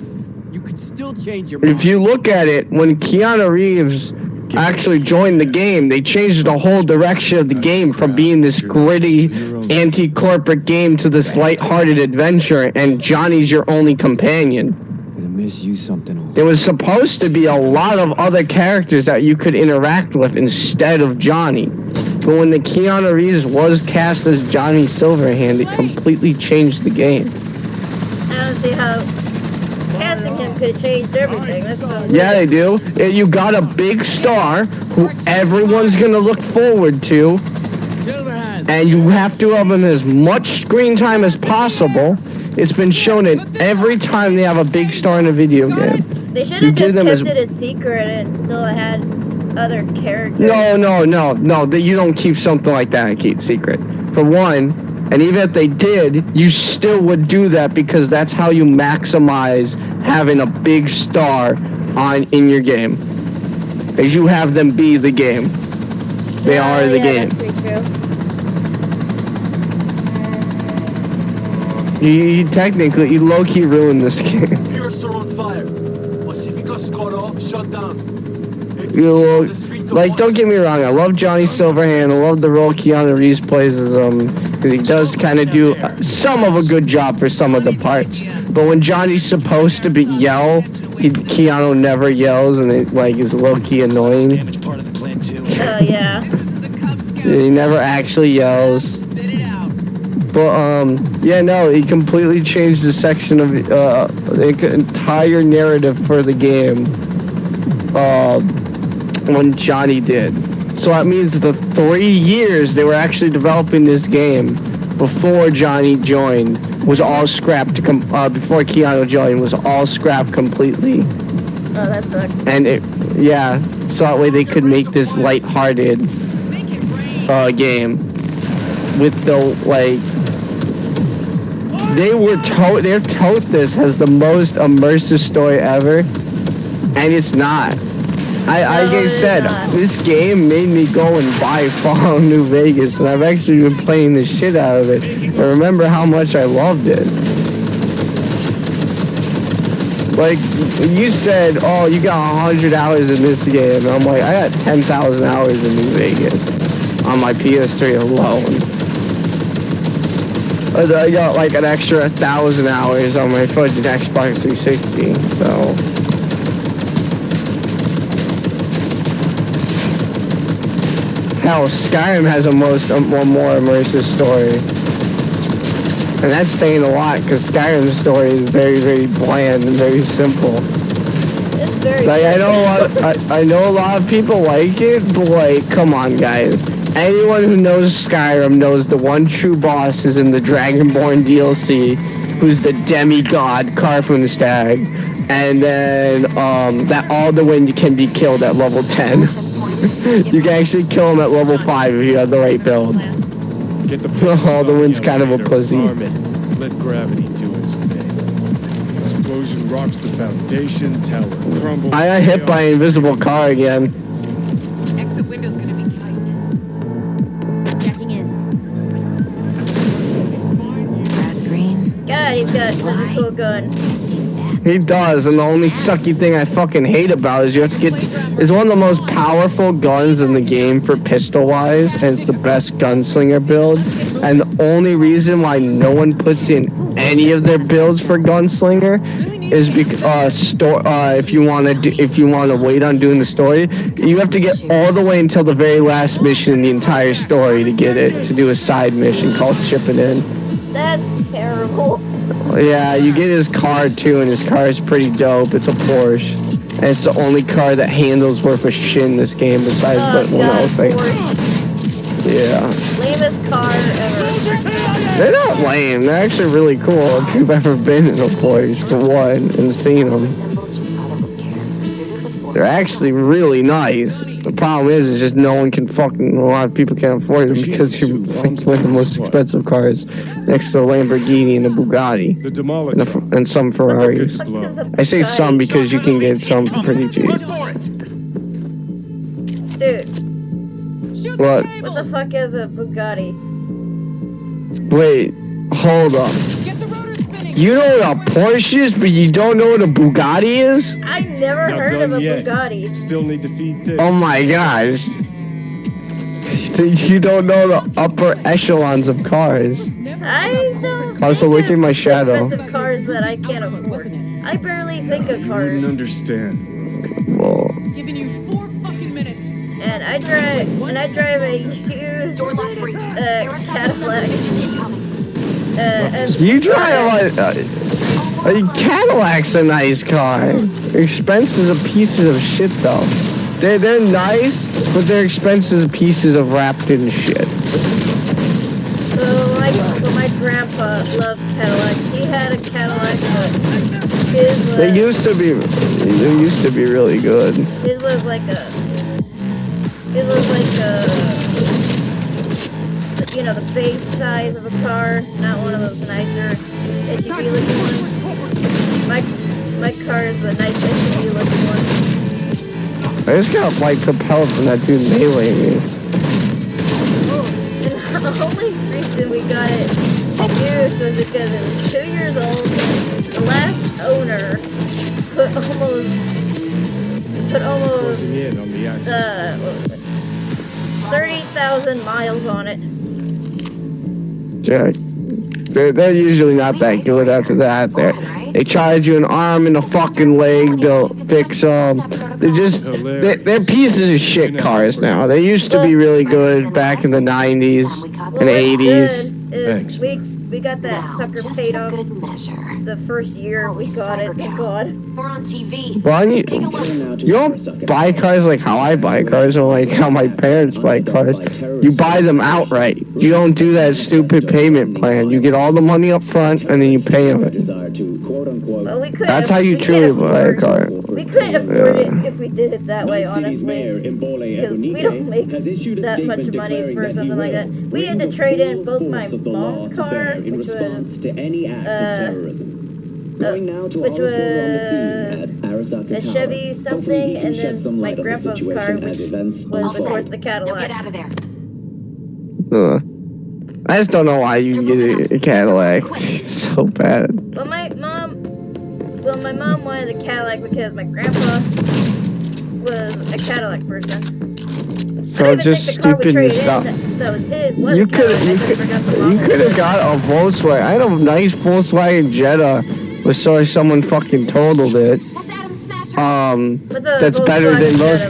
You could still change your mind. If you look at it, when Keanu Reeves actually joined the game, they changed the whole direction of the game from being this gritty, anti-corporate game to this lighthearted adventure, and Johnny's your only companion. Gonna miss you something. There was supposed to be a lot of other characters that you could interact with instead of Johnny. But when the Keanu Reeves was cast as Johnny Silverhand, it completely changed the game. I don't see how casting him could have changed everything. That's so weird. Yeah, they do. You got a big star who everyone's gonna look forward to. Silverhand, and you have to have them as much screen time as possible. It's been shown that every time they have a big star in a video game. They should have just kept it a secret and still had other characters. No. You don't keep something like that and keep secret. For one, and even if they did, you still would do that because that's how you maximize having a big star in your game. Is you have them be the game. They are the game. That's pretty true. You technically, you low-key ruined this game. Pirates are on fire. Pacifica's cut off, shut down. Like, don't get me wrong, I love Johnny Silverhand, I love the role Keanu Reeves plays as because he does kind of do some of a good job for some of the parts. But when Johnny's supposed to Keanu never yells, and it like is low-key annoying. Oh yeah. He never actually yells. But yeah, no, he completely changed the section of the entire narrative for the game. When Johnny did. So that means the 3 years they were actually developing this game before Johnny joined was all scrapped before Keanu joined was all scrapped completely. Oh, that sucks. And so that way they could make this lighthearted game with the like they're told this as the most immersive story ever, and it's not. Like I said, this game made me go and buy Fallout New Vegas, and I've actually been playing the shit out of it. I remember how much I loved it. Like, you said, oh, you got 100 hours in this game, and I'm like, I got 10,000 hours in New Vegas on my PS3 alone. I got like an extra 1,000 hours on my fucking Xbox 360, so... Hell, Skyrim has a more immersive story. And that's saying a lot, because Skyrim's story is very, very bland and very simple. It's very like, I know a lot of people like it, but like, come on, guys. Anyone who knows Skyrim knows the one true boss is in the Dragonborn DLC, who's the demigod Karfunstag, and then that Alduin can be killed at level 10. You can actually kill him at level 5 if you have the right build. Alduin's kind of a pussy. Let gravity do its thing. Explosion rocks the foundation, tower crumbles. I got hit by an invisible car again. Exit window's gonna be tight. Checking in. Grass green. God, he's got such a cool gun. He does, and the only sucky thing I fucking hate about it is you have to get... It's one of the most powerful guns in the game for pistol-wise, and it's the best gunslinger build. And the only reason why no one puts in any of their builds for gunslinger is because if you want to wait on doing the story, you have to get all the way until the very last mission in the entire story to get it, to do a side mission called Chipping In. That's terrible. Yeah, you get his car too, and his car is pretty dope. It's a Porsche. And it's the only car that handles worth a shit in this game besides the one else thing. Yeah. Lamest car ever. They're not lame. They're actually really cool if you've ever been in a Porsche, for one, and seen them. They're actually really nice. The problem is just no one can a lot of people can't afford them because you're one of the most expensive cars next to a Lamborghini and a Bugatti and some Ferraris. I say some because you can get some for pretty cheap. Dude. What? What the fuck is a Bugatti? Wait, hold up. You know what a Porsche is, but you don't know what a Bugatti is? I never heard of a Bugatti. Still need to feed this. Oh my gosh. You don't know the upper echelons of cars. I don't. Also, look at my shadow. Expensive cars that I can't afford. I barely think of You cars. wouldn't understand. Well, Giving you 4 fucking minutes. And I drive a used Cadillac. You drive a Cadillac's a nice car. Expenses are pieces of shit though. They're nice, but they're expensive pieces of wrapped in shit. loved Cadillacs. He had a Cadillac, but his was... They used to be really good. His was like a... You know, the base size of a car, not one of those nicer SUV looking ones. My car is a nice SUV looking one. I just got like compelled from that dude meleeing me. Oh, and the only reason we got it used was because it was 2 years old. The last owner put almost 30,000 miles on it. Jack, they're usually not that good after that. They charge you an arm and a fucking leg. They'll fix them. They're pieces of shit cars now. They used to be really good back in the 90s and 80s. Thanks. We got that sucker paid off the first year we got it. Thank God. We're on TV. Well, you don't buy cars like how I buy cars or like how my parents buy cars. You buy them outright. You don't do that stupid payment plan. You get all the money up front and then you pay them. Well, That's how you truly buy a car. We couldn't afford it if we did it that way, honestly. Because we don't make that much money for something like that. We had to trade in both my mom's car, which was a Chevy something, and then my grandpa's car, which was, of course, the Cadillac. Now get out of there. I just don't know why you get a Cadillac. It's so bad. Well, my mom wanted a Cadillac because my grandpa was a Cadillac person. So just stupid and stuff. You could have got a Volkswagen. I had a nice Volkswagen Jetta, but sorry someone fucking totaled it. That's better than most.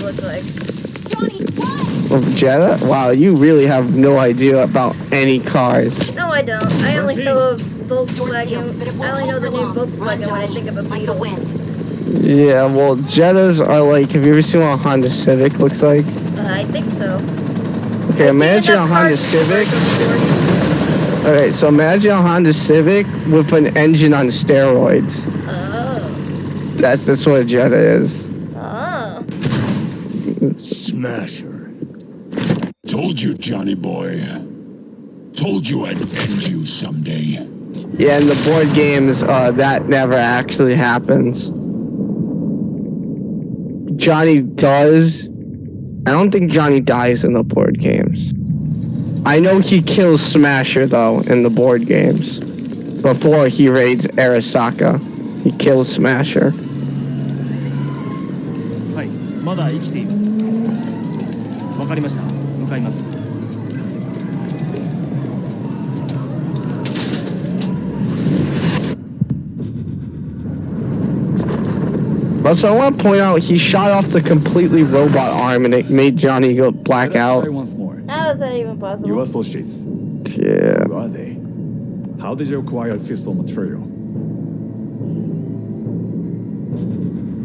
Jetta? Wow, you really have no idea about any cars. No, I don't. I only know of Volkswagen. I only know the name Volkswagen when I think of a Beetle. Yeah, well, Jettas are like, have you ever seen what a Honda Civic looks like? I think so. Okay, imagine a Honda Civic. Alright, so imagine a Honda Civic with an engine on steroids. Oh. That's what a Jetta is. Oh. Smasher. Told you, Johnny boy. Told you I'd end you someday. Yeah, in the board games, that never actually happens. Johnny does. I don't think Johnny dies in the board games. I know he kills Smasher, though, in the board games. Before he raids Arasaka, he kills Smasher. But so I want to point out, he shot off the completely robot arm and it made Johnny go black out. How is that even possible? Your associates. Yeah. Who are they? How did you acquire fissile material?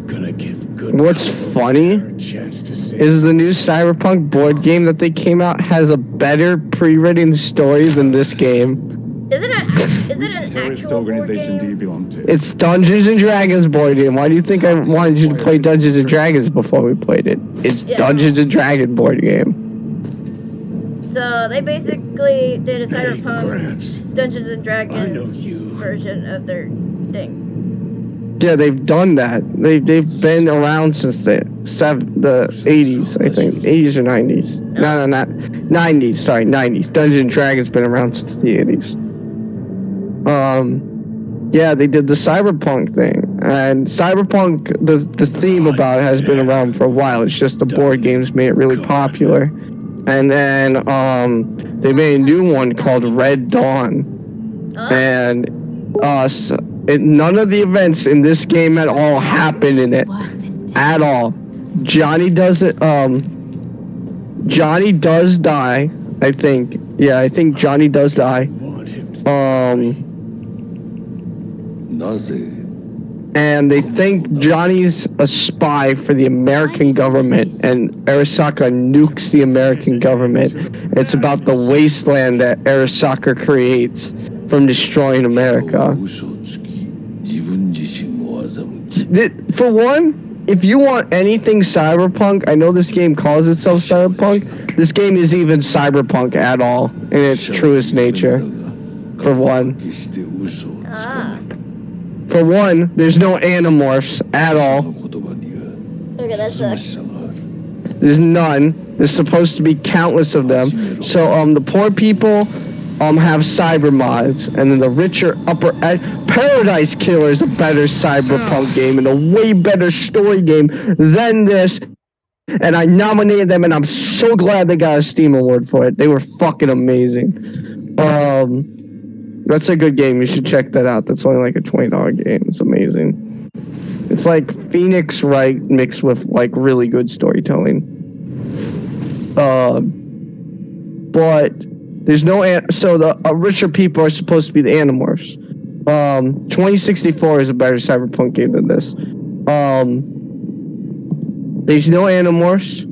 Gonna give good. What's funny is the new Cyberpunk board game that they came out has a better pre-written story than this game. Is it an terrorist organization do you belong to? It's Dungeons and Dragons board game. Why do you think I wanted you to play Dungeons and Dragons before we played it? It's Dungeons and Dragons board game. So they basically did a Cyberpunk Dungeons and Dragons version of their thing. Yeah, they've done that. They've been around since the 80s, I think. 80s or 90s. No, not 90s. Sorry, 90s. Dungeons and Dragons been around since the 80s. Yeah, they did the Cyberpunk thing. And Cyberpunk, the theme about it has been around for a while. It's just the board games made it really popular. And then they made a new one called Red Dawn. And none of the events in this game at all happen in it. At all. Johnny does it. Johnny does die, I think. Yeah, I think Johnny does die. And they think Johnny's a spy for the American government, and Arasaka nukes the American government. It's about the wasteland that Arasaka creates from destroying America. For one, if you want anything cyberpunk, I know this game calls itself cyberpunk. This game is even cyberpunk at all in its truest nature. For one. For one, there's no animorphs at all. Okay, that sucks. There's none. There's supposed to be countless of them. So the poor people have cyber mods, and then the richer upper Paradise Killer is a better cyberpunk game and a way better story game than this. And I nominated them, and I'm so glad they got a Steam award for it. They were fucking amazing. That's a good game. You should check that out. That's only like a $20 game. It's amazing. It's like Phoenix Wright mixed with like really good storytelling. But there's no so the richer people are supposed to be the Animorphs. 2064 is a better cyberpunk game than this. There's no Animorphs.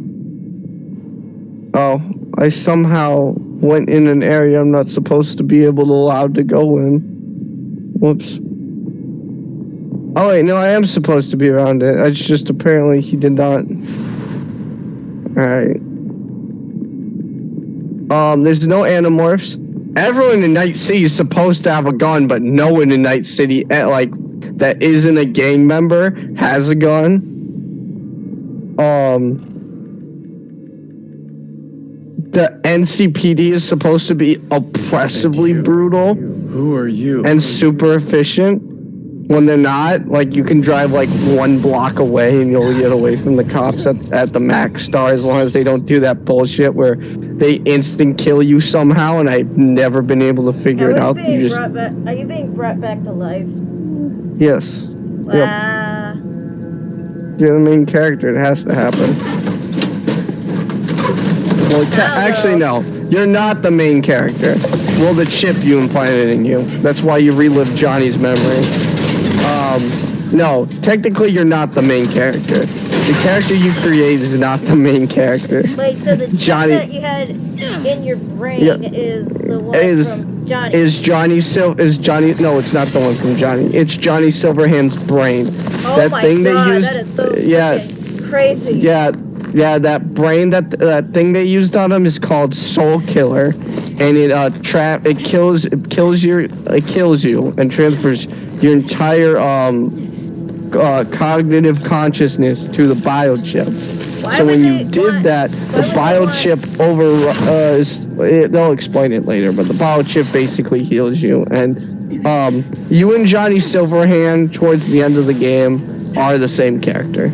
Oh, I somehow went in an area I'm not supposed to be allowed to go in. Whoops. Oh wait, no, I am supposed to be around it. It's just apparently he did not. Alright. There's no Animorphs. Everyone in Night City is supposed to have a gun, but no one in Night City, like, that isn't a gang member has a gun. The NCPD is supposed to be oppressively brutal. Who are you? And super efficient. When they're not, like, you can drive like 1 block away and you'll get away from the cops at the max star, as long as they don't do that bullshit where they instant kill you somehow, and I've never been able to figure it out. Are you being brought back to life? Yes. Wow. Yep. You're the main character. It has to happen. Well, actually, no. You're not the main character. Well, the chip you implanted in you. That's why you relived Johnny's memory. No, technically you're not the main character. The character you create is not the main character. Wait, so the chip that you had in your brain is the one from Johnny? No, it's not the one from Johnny. It's Johnny Silverhand's brain. Oh that my thing god, they used, that is so crazy. Yeah, that brain, that thing they used on him is called Soul Killer, and it kills you and transfers your entire cognitive consciousness to the biochip. So when you did that, the biochip they'll explain it later, but the biochip basically heals you, and you and Johnny Silverhand towards the end of the game are the same character.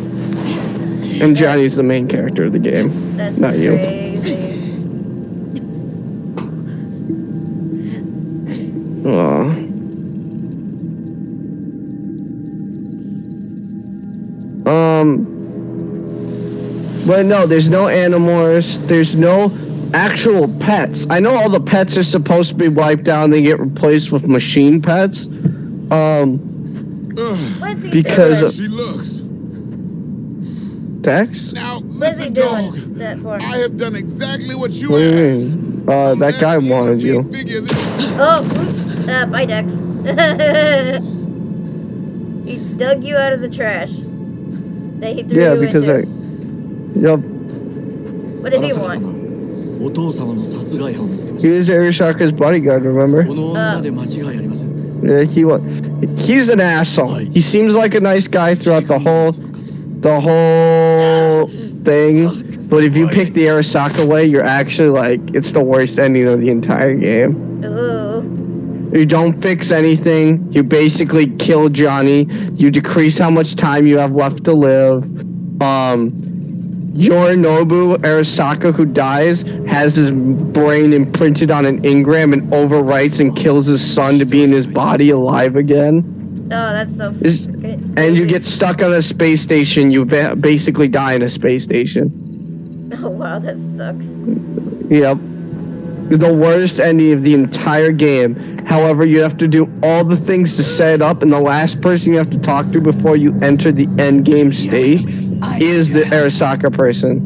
And Johnny's the main character of the game, not you. But no, there's no Animorphs. There's no actual pets. I know all the pets are supposed to be wiped out and they get replaced with machine pets. Because of she looks. Dex? Now listen, dog. I have done exactly what you asked. That guy wanted you. Oh, bye, Dex. He dug you out of the trash. He threw you because into. Yup. What did he want? He was Arasaka's bodyguard, remember? Yeah, he's an asshole. He seems like a nice guy throughout the whole thing. But if you pick the Arasaka way, you're actually like, it's the worst ending of the entire game. You don't fix anything. You basically kill Johnny. You decrease how much time you have left to live. Yorinobu Arasaka, who dies, has his brain imprinted on an engram and overwrites and kills his son to be in his body alive again. Oh, that's so and you get stuck on a space station. You basically die in a space station. Oh, wow, that sucks. Yep. The worst ending of the entire game. However, you have to do all the things to set it up, and the last person you have to talk to before you enter the end game state is the Arasaka person.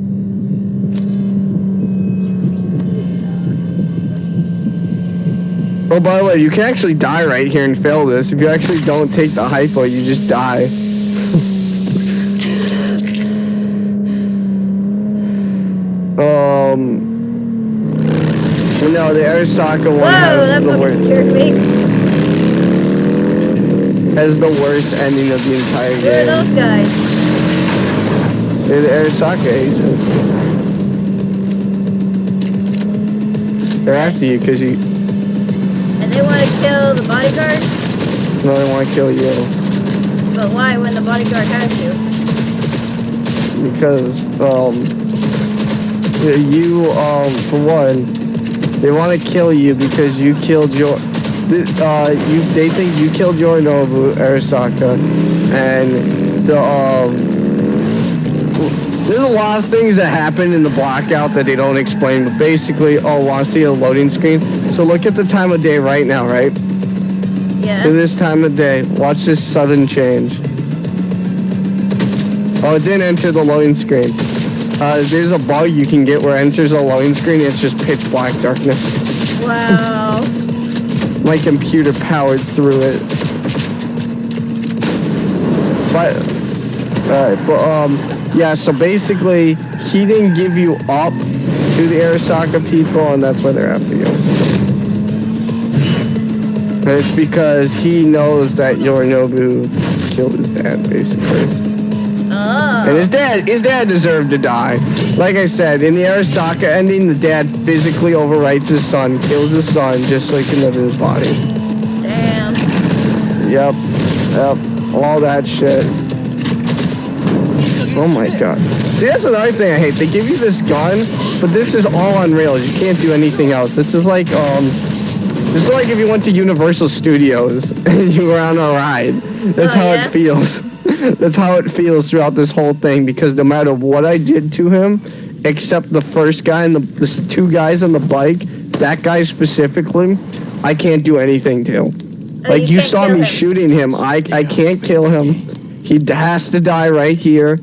Oh, by the way, you can actually die right here and fail this. If you actually don't take the hypo, you just die. No, the Arasaka one has the worst. Has the worst ending of the entire game. Who are those guys? They're the Arasaka agents. They're after you because you. And they want to kill the bodyguard? No, they want to kill you. But why when the bodyguard has you? Because, for one, they want to kill you because you killed your, they think you killed Yorinobu Arasaka, and there's a lot of things that happen in the blackout that they don't explain, but basically, want to see a loading screen? So look at the time of day right now, right? Yeah. In this time of day, watch this sudden change. Oh, it didn't enter the loading screen. There's a bug you can get where it enters a loading screen and it's just pitch black darkness. Wow. My computer powered through it. But, yeah, so basically, he didn't give you up to the Arasaka people, and that's why they're after you. And it's because he knows that Yorinobu killed his dad, basically. Oh. And his dad deserved to die. Like I said, in the Arasaka ending, the dad physically overwrites his son, kills his son, just so he can live in his body. Damn. Yep, all that shit. Oh my god. See, that's another thing I hate. They give you this gun, but this is all on rails. You can't do anything else. This is like if you went to Universal Studios and you were on a ride. That's how it feels. That's how it feels throughout this whole thing, because no matter what I did to him, except the first guy and the two guys on the bike, that guy specifically, I can't do anything to. Like, you saw me shooting him. I can't kill him. He has to die right here.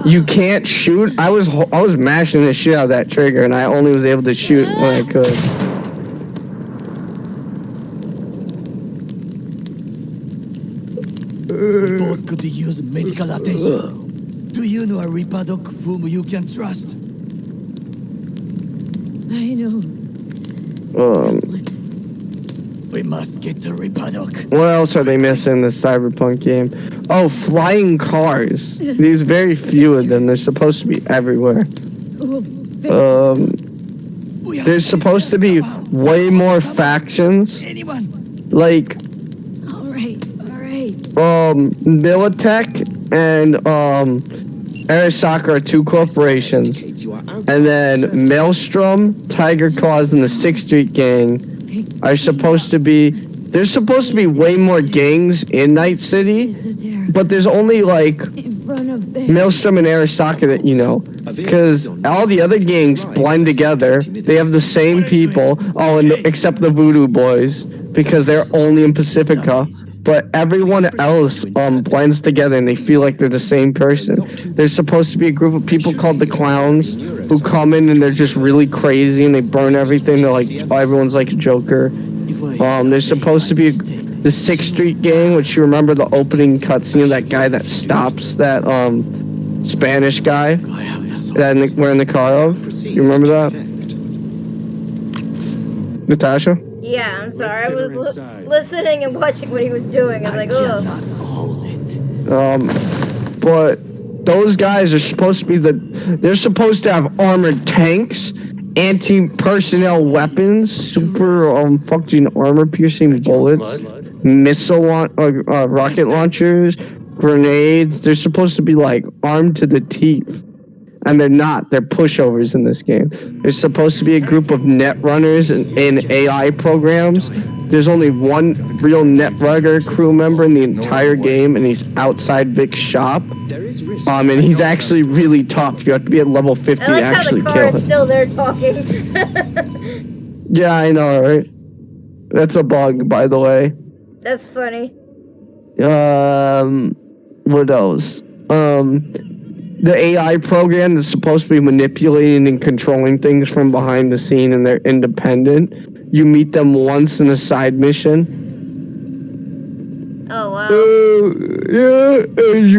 You can't shoot. I was mashing the shit out of that trigger, and I only was able to shoot when I could. We both could use medical attention. Do you know a Reaper Doc whom you can trust? I know. We must get to Reaper Doc. What else are they missing in the Cyberpunk game? Oh, flying cars. There's very few of them. They're supposed to be everywhere. There's supposed to be way more factions. Like, Militech and Arasaka are two corporations, and then Maelstrom, Tiger Claws, and the 6th Street Gang are supposed to be. There's supposed to be way more gangs in Night City, but there's only like Maelstrom and Arasaka that you know, because all the other gangs blend together. They have the same people, except the Voodoo Boys, because they're only in Pacifica. But everyone else blends together and they feel like they're the same person. There's supposed to be a group of people called the Clowns who come in and they're just really crazy and they burn everything. They're like, everyone's like a Joker. There's supposed to be the 6th Street Gang, which you remember the opening cutscene of that guy that stops that Spanish guy that we're in the car of. You remember that? Natasha? Yeah, I'm sorry. I was listening and watching what he was doing. I was like, ugh. But those guys are supposed to be they're supposed to have armored tanks, anti-personnel weapons, super fucking armor-piercing bullets, rocket launchers, grenades. They're supposed to be like armed to the teeth. And they're not. They're pushovers in this game. There's supposed to be a group of net runners in AI programs. There's only one real netrunner crew member in the entire game, and he's outside Vic's shop. And he's actually really tough. You have to be at level 50 to actually kill him. I like how the car is still there talking. Yeah, I know, right? That's a bug, by the way. That's funny. What else? the AI program that's supposed to be manipulating and controlling things from behind the scene, and they're independent. You meet them once in a side mission. Oh wow. Yeah, and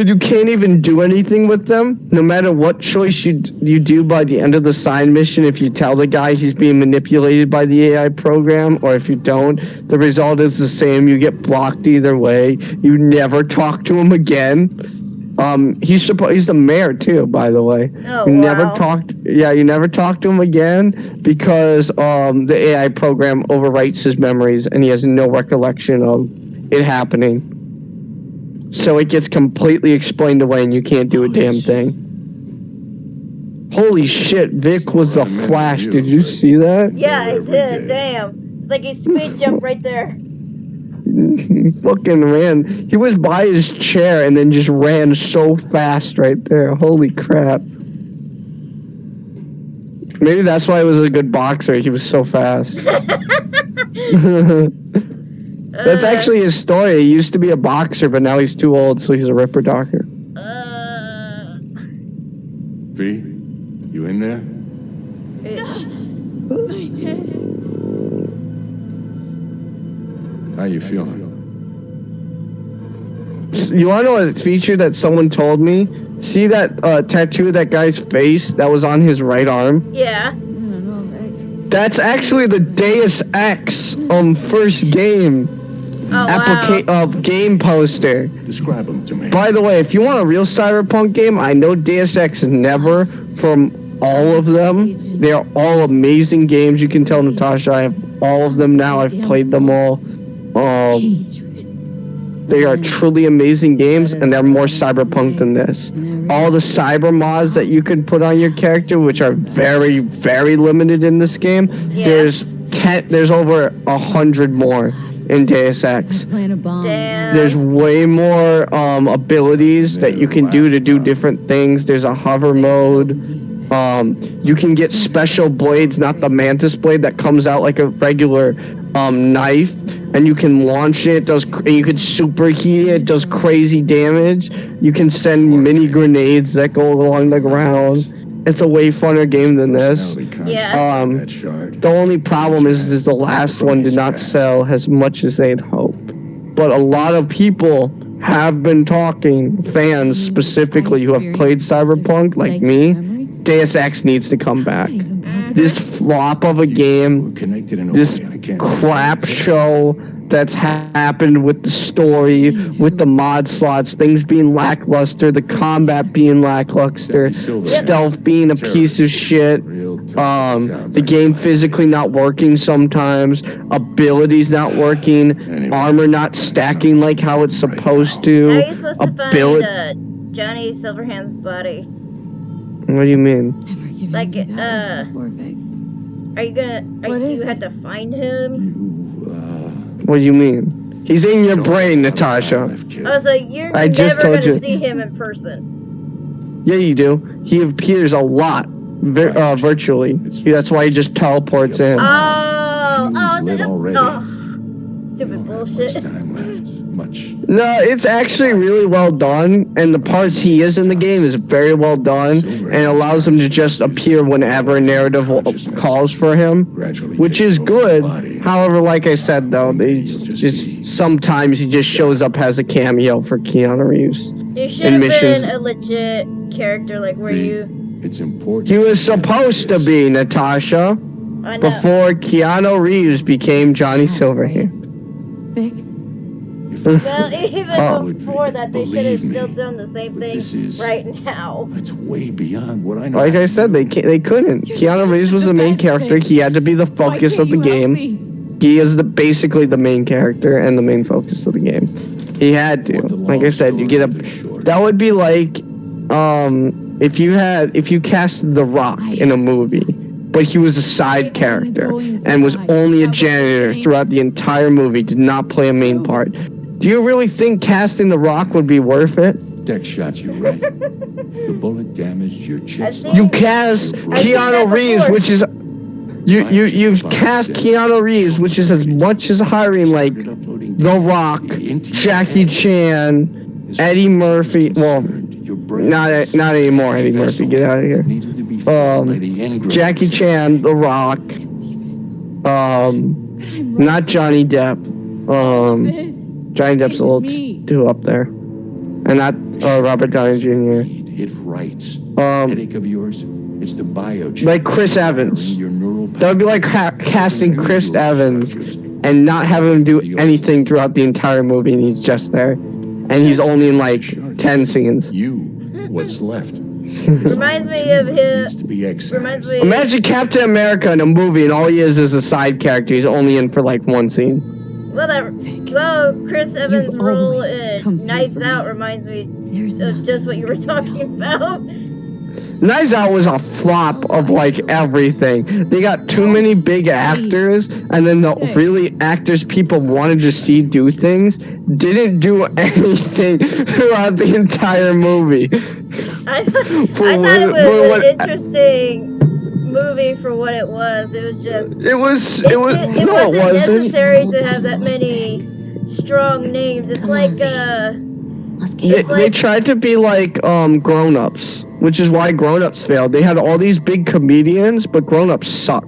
you can't even do anything with them. No matter what choice you do by the end of the side mission, if you tell the guy he's being manipulated by the AI program, or if you don't, the result is the same. You get blocked either way. You never talk to him again. He's the mayor too, by the way. Oh, you wow. You never talk to him again because the AI program overwrites his memories and he has no recollection of it happening. So it gets completely explained away and you can't do a damn thing. Holy shit, Vic was the Flash. Did you see that? Yeah, I did. Damn. It's like he speed jumped right there. Fucking ran. He was by his chair and then just ran so fast right there. Holy crap. Maybe that's why he was a good boxer. He was so fast. That's actually his story. He used to be a boxer, but now he's too old, so he's a ripper docker. V, you in there? My head. How you feeling? You want to know a feature that someone told me? See that tattoo of that guy's face that was on his right arm? Yeah. That's actually the Deus Ex first game. Game poster. Describe them to me. By the way, if you want a real Cyberpunk game, I know Deus Ex never from all of them. They are all amazing games. You can tell Natasha I have all of them now. I've played them all. They are truly amazing games, and they're more Cyberpunk than this. All the cyber mods that you can put on your character, which are very, very limited in this game, there's over 100 more in Deus Ex. There's way more abilities that you can do to do different things. There's a hover mode. You can get special blades, not the mantis blade that comes out like a regular knife, and you can launch it. You can superheat it. It does crazy damage. You can send mini grenades that go along the ground. It's a way funner game than this. Yeah. The only problem is the last one did not sell as much as they'd hoped. But a lot of people have been talking, fans specifically who have played Cyberpunk, like me, Deus Ex needs to come back. This flop of a game, this crap show that's happened with the story, with the mod slots, things being lackluster, the combat being lackluster, stealth being a piece of shit, the game physically not working sometimes, abilities not working, armor not stacking like how it's supposed to. How are you supposed to find Johnny Silverhand's body? What do you mean? Like, are you have to find him? What do you mean? He's in your brain, Natasha. Oh, so you're never going to see him in person? Yeah, you do. He appears a lot, virtually. That's why he just teleports in. Stupid bullshit. No, it's actually really well done, and the parts he is in the game is very well done, and it allows him to just appear whenever a narrative calls for him, which is good. However, like I said, though, sometimes he just shows up as a cameo for Keanu Reeves. You should have been a legit character, like where you... It's important. He was supposed to be, Natasha, before Keanu Reeves became Johnny Silverhand. Vic? Well, even before that, they should have still done the same thing right now. It's way beyond what I know. Like I said, they couldn't. Keanu Reeves was the main character. He had to be the focus of the game. He is basically the main character and the main focus of the game. He had to. Like I said, you get that would be like if you cast The Rock in a movie, but he was a side character and was only a janitor throughout the entire movie, did not play a main part. Do you really think casting The Rock would be worth it? Deck shot you right. The bullet damaged your chips. You cast Keanu Reeves, which is you've cast Keanu Reeves, which is as much as hiring like The Rock, Jackie Chan, Eddie Murphy. Well, Not anymore, Eddie Murphy. Get out of here. Jackie Chan, The Rock. Not Johnny Depp. Johnny Depp's a little too up there, and not Robert Downey Jr. It writes. Headache of yours. It's the biochip. Like Chris Evans. That would be like casting Chris Evans and not having him do anything throughout the entire movie, and he's just there, and he's only in like 10 scenes. What's left? Reminds me of him. Imagine Captain America in a movie, and all he is a side character. He's only in for like one scene. Well, Chris Evans' role in Knives Out reminds me of just what you were talking about. Knives Out was a flop of like everything. They got too many big actors, and then the really actors people wanted to see do things didn't do anything throughout the entire movie. I thought it was an interesting movie for what it was. It was just. It wasn't necessary to have that many strong names. It's like they tried to be like Grown Ups, which is why Grown Ups failed. They had all these big comedians, but Grown Ups suck.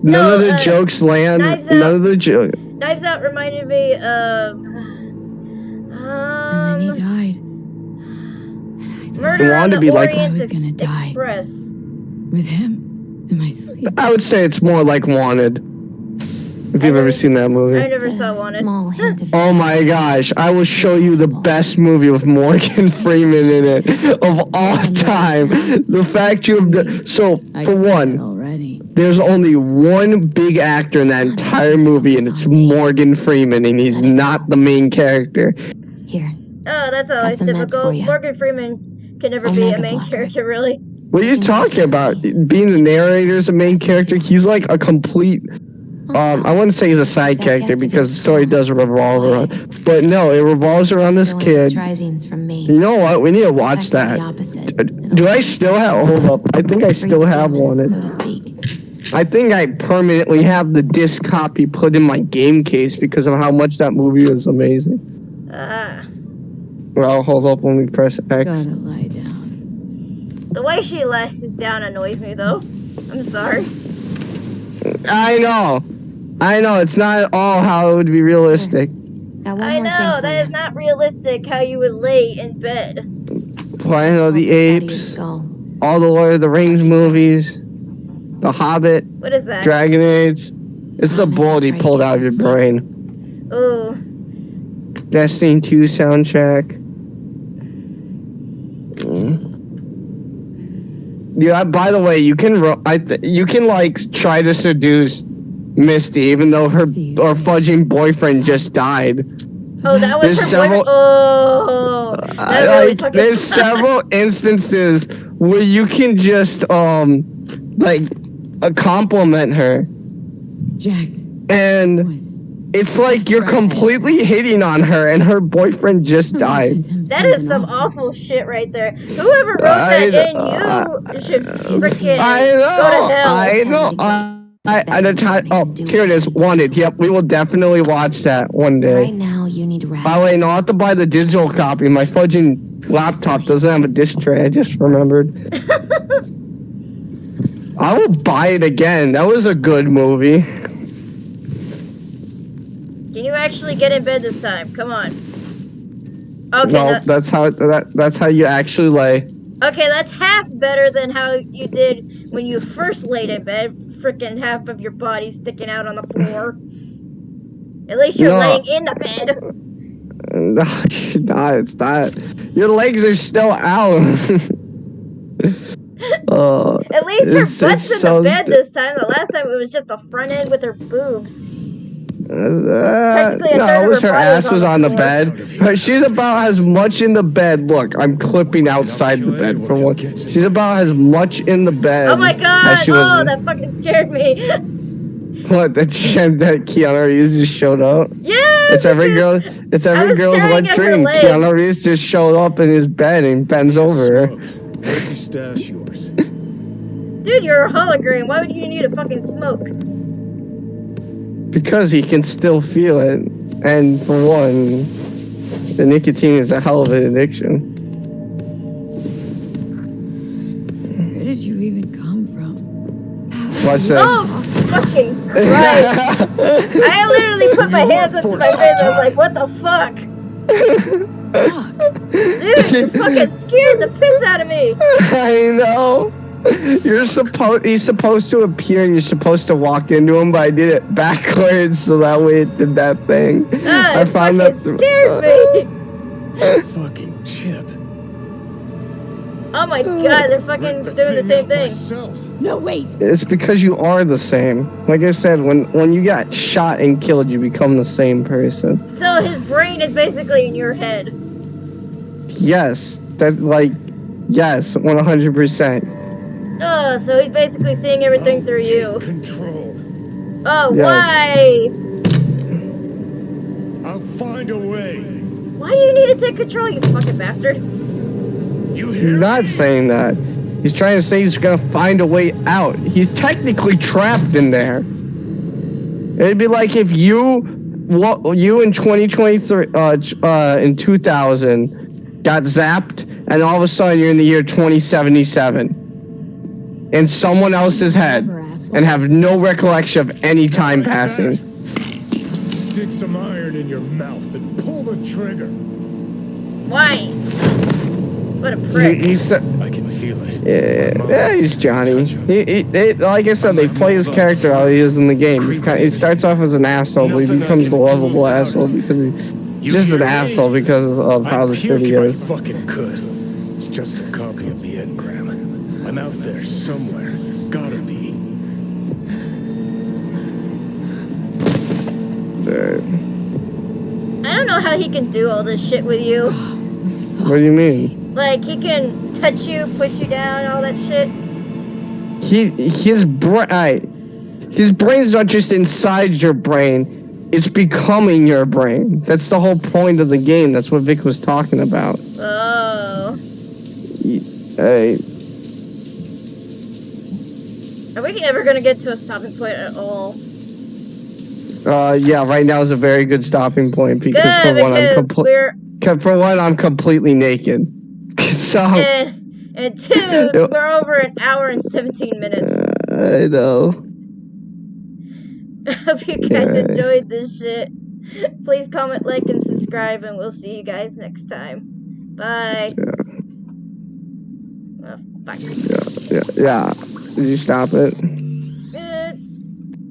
None of the jokes land. None of the jokes. Knives Out reminded me of. And then he died. Murder on the Orient die Express. With him in my sleep. I would say it's more like Wanted. If you've ever seen that movie. I never saw Wanted. Oh my gosh, I will show you the best movie with Morgan Freeman in it of all time. The fact so for one, there's only one big actor in that entire movie, and it's Morgan Freeman, and he's not the main character. Here. Oh, that's always typical. Morgan Freeman can never be a main character, really. What are you talking about? Being the narrator is a main character? He's like a complete... I wouldn't say he's a side character because the story does revolve around... But no, it revolves around this kid. You know what? We need to watch that. Do I still have... Hold up. I think I still have one. I think I permanently have the disc copy put in my game case because of how much that movie was amazing. Well, hold up when we press X. Gotta lie down. The way she lies down annoys me, though. I'm sorry. I know. It's not at all how it would be realistic. I know. That is not realistic how you would lay in bed. Planet of the Apes. All the Lord of the Rings movies. The Hobbit. What is that? Dragon Age. It's the bullet he pulled out of your brain. Ooh. Destiny 2 soundtrack. Yeah. By the way, you can like try to seduce Misty, even though her fudging boyfriend just died. Oh, that was her boyfriend. Oh, there's several instances where you can just compliment her. Jack. And it's like you're completely hitting on her, and her boyfriend just died. That is some awful shit right there. Whoever wrote that in, you should freaking go to hell. Here it is. Wanted. Yep, we will definitely watch that one day. Right now, you need rest. By the way, no, I'll have to buy the digital copy. My fudging laptop doesn't have a disc tray. I just remembered. I will buy it again. That was a good movie. Can you actually get in bed this time? Come on. Okay. No, that's how you actually lay. Okay, that's half better than how you did when you first laid in bed. Freaking half of your body sticking out on the floor. At least you're laying in the bed. No, it's not. Your legs are still out. At least her butt's in the bed this time. The last time it was just the front end with her boobs. No, it was her ass was on the bed. She's about as much in the bed. Look, I'm clipping outside the bed for one. She's about as much in the bed. Oh my god! Oh, that fucking scared me. What? That Keanu Reeves just showed up? Yeah. It's every girl's wet dream. Keanu Reeves just showed up in his bed and bends over her. Where'd you stash yours? Dude, you're a hologram. Why would you need a fucking smoke? Because he can still feel it. And for one, the nicotine is a hell of an addiction. did you even come from? What's this? Oh, fucking Christ. I literally put my hands up to my face. I was like, what the fuck? Dude, you fucking scared the piss out of me. I know. He's supposed to appear and you're supposed to walk into him, but I did it backwards so that way it did that thing. I found that scared me. Fucking Chip. Oh my god, they're fucking doing the same thing. No, wait. It's because you are the same. Like I said, when you got shot and killed, you become the same person. So his brain is basically in your head. Yes, that's like, yes, 100%. Oh, so he's basically seeing everything through you. Control. Oh, Yes. why? I'll find a way. Why do you need to take control, you fucking bastard? You He's hear not me? saying that. He's trying to say he's gonna find a way out. He's technically trapped in there. It'd be like if you in 2023, in 2000, got zapped, and all of a sudden you're in the year 2077. In someone else's head, and have no recollection of any time passing. Stick some iron in your mouth and pull the trigger. Why? What a prick. I can feel it. Yeah, he's Johnny. Like I said, they play his character how he is in the game. He starts off as an asshole, but he becomes a lovable asshole because he's just an asshole because of how the city is. I fucking could. It's just a copy of the engram. I'm out there somewhere. Gotta be. I don't know how he can do all this shit with you. What do you mean? Like, he can touch you, push you down, all that shit. His brain's not just inside your brain, it's becoming your brain. That's the whole point of the game. That's what Vic was talking about. Oh. Are we ever gonna get to a stopping point at all? Yeah, right now is a very good stopping point because for one, I'm completely naked. So and two, we're over an hour and 17 minutes. I know. I hope you guys enjoyed this shit. Please comment, like, and subscribe, and we'll see you guys next time. Bye. Yeah. Oh, fuck. Yeah. Did you stop it?